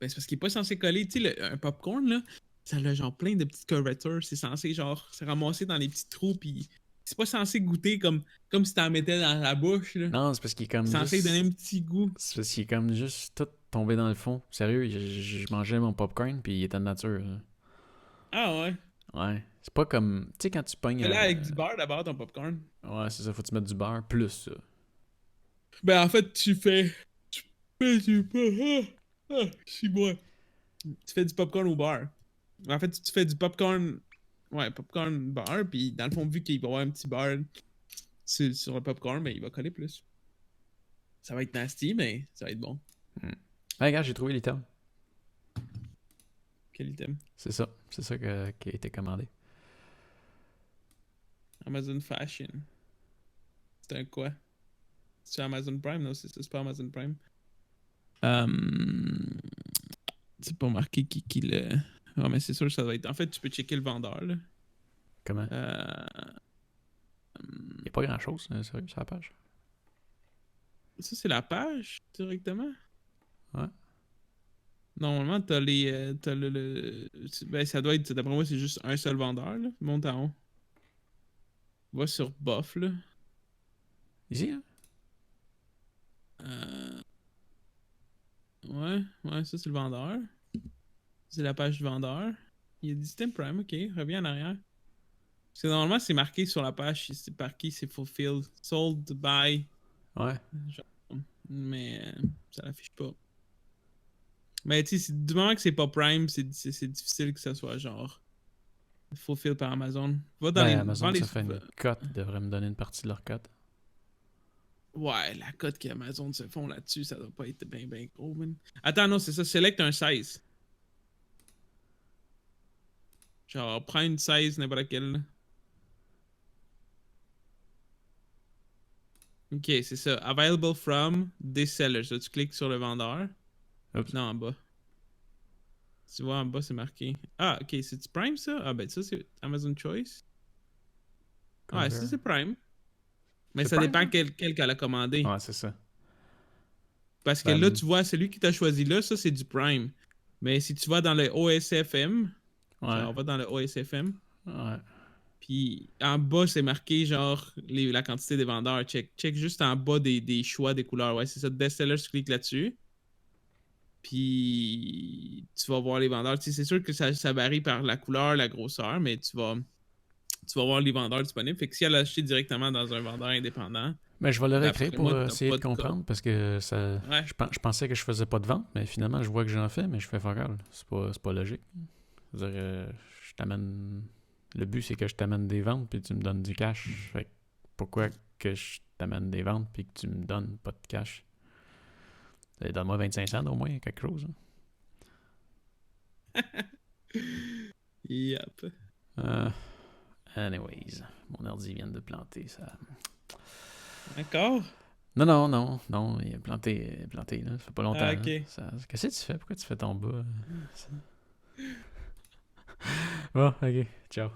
Ben c'est parce qu'il est pas censé coller. Tu sais, un popcorn, là, ça a genre plein de petites curvatures. C'est censé genre se ramasser dans les petits trous, puis c'est pas censé goûter comme si t'en mettais dans la bouche, là. Non, c'est parce qu'il est comme C'est censé juste. donner un petit goût. C'est parce qu'il est comme juste tout tombé dans le fond. Sérieux, je mangeais mon popcorn, puis il était de nature. Là. Ah ouais. Ouais. C'est pas comme. Tu sais, quand tu pognes. Fais-le avec du beurre d'abord, ton popcorn. Ouais, c'est ça, faut que tu mettes du beurre plus ça. Ben en fait, tu fais du beurre. Suis-moi. Tu fais du popcorn au beurre. En fait, tu fais du popcorn. Ouais, popcorn beurre, puis dans le fond, vu qu'il va y avoir un petit beurre sur le popcorn, ben il va coller plus. Ça va être nasty, mais ça va être bon. Ah, regarde, j'ai trouvé l'item. Quel item? C'est ça qui a été commandé. Amazon Fashion. C'est un quoi? C'est Amazon Prime? Non, c'est pas Amazon Prime. C'est pas marqué qui le. Ah, mais c'est sûr que ça doit être. En fait, tu peux checker le vendeur, là. Comment? Il n'y a pas grand-chose, sérieux, sur la page. Ça, c'est la page, directement? Ouais. Normalement, t'as les. T'as ben, ça doit être. D'après moi, c'est juste un seul vendeur, là. Monte en haut. Va sur Buff, là. Ici, hein? Ouais, ça, c'est le vendeur. C'est la page du vendeur. Il y a du Steam Prime, ok. Reviens en arrière. Parce que normalement, c'est marqué sur la page, c'est marqué, c'est fulfilled. Sold by. Ouais. Genre, mais ça l'affiche pas. Mais tu sais, du moment que c'est pas Prime, c'est difficile que ça soit genre fulfilled par Amazon. Va dans les. Amazon, ça fait une cote. Ils devraient me donner une partie de leur cote. Ouais, la cote qu'Amazon se font là-dessus, ça doit pas être bien gros, man. Attends, non, c'est ça. Select un size. Genre, prends une size, n'importe quelle. Là. Ok, c'est ça. Available from this seller. Ça, tu cliques sur le vendeur. Oups. Non, en bas. Tu vois, en bas, c'est marqué. Ah, ok, c'est Prime, ça? Ah, ben ça, c'est Amazon Choice. Ouais, ça, c'est Prime. Mais C'est ça Prime, dépend ça? quel qu'elle a commandé. Ouais, c'est ça. Parce que là, Ben, tu vois, celui qui t'a choisi là, ça, c'est du Prime. Mais si tu vas dans le OSFM, ouais. genre, va dans le OSFM, Ouais. puis en bas, c'est marqué, genre, la quantité des vendeurs. Check juste en bas des choix des couleurs. Ouais, c'est ça. Best seller, tu cliques là-dessus. Puis tu vas voir les vendeurs. Tu sais, c'est sûr que ça varie par la couleur, la grosseur, mais tu vas voir les vendeurs disponibles. Fait que si elle a acheté directement dans un vendeur indépendant, Mais je vais le réécrire d'après pour moi, t'as essayer pas de de code. comprendre parce que ça. Ouais. Je pensais que je faisais pas de vente, mais finalement, je vois que j'en fais, mais je fais fuck all. C'est pas logique. Je veux dire, je t'amène. Le but, c'est que je t'amène des ventes puis tu me donnes du cash. Fait que pourquoi que je t'amène des ventes puis que tu me donnes pas de cash? Donne-moi 25 cents au moins, quelque chose. Yep. Euh, anyways, mon ordi vient de planter ça. D'accord. Non, il est planté là. Ça fait pas longtemps. Ah, Hein. ok. Qu'est-ce que tu fais? Pourquoi tu fais ton bas? Bon, ok, ciao.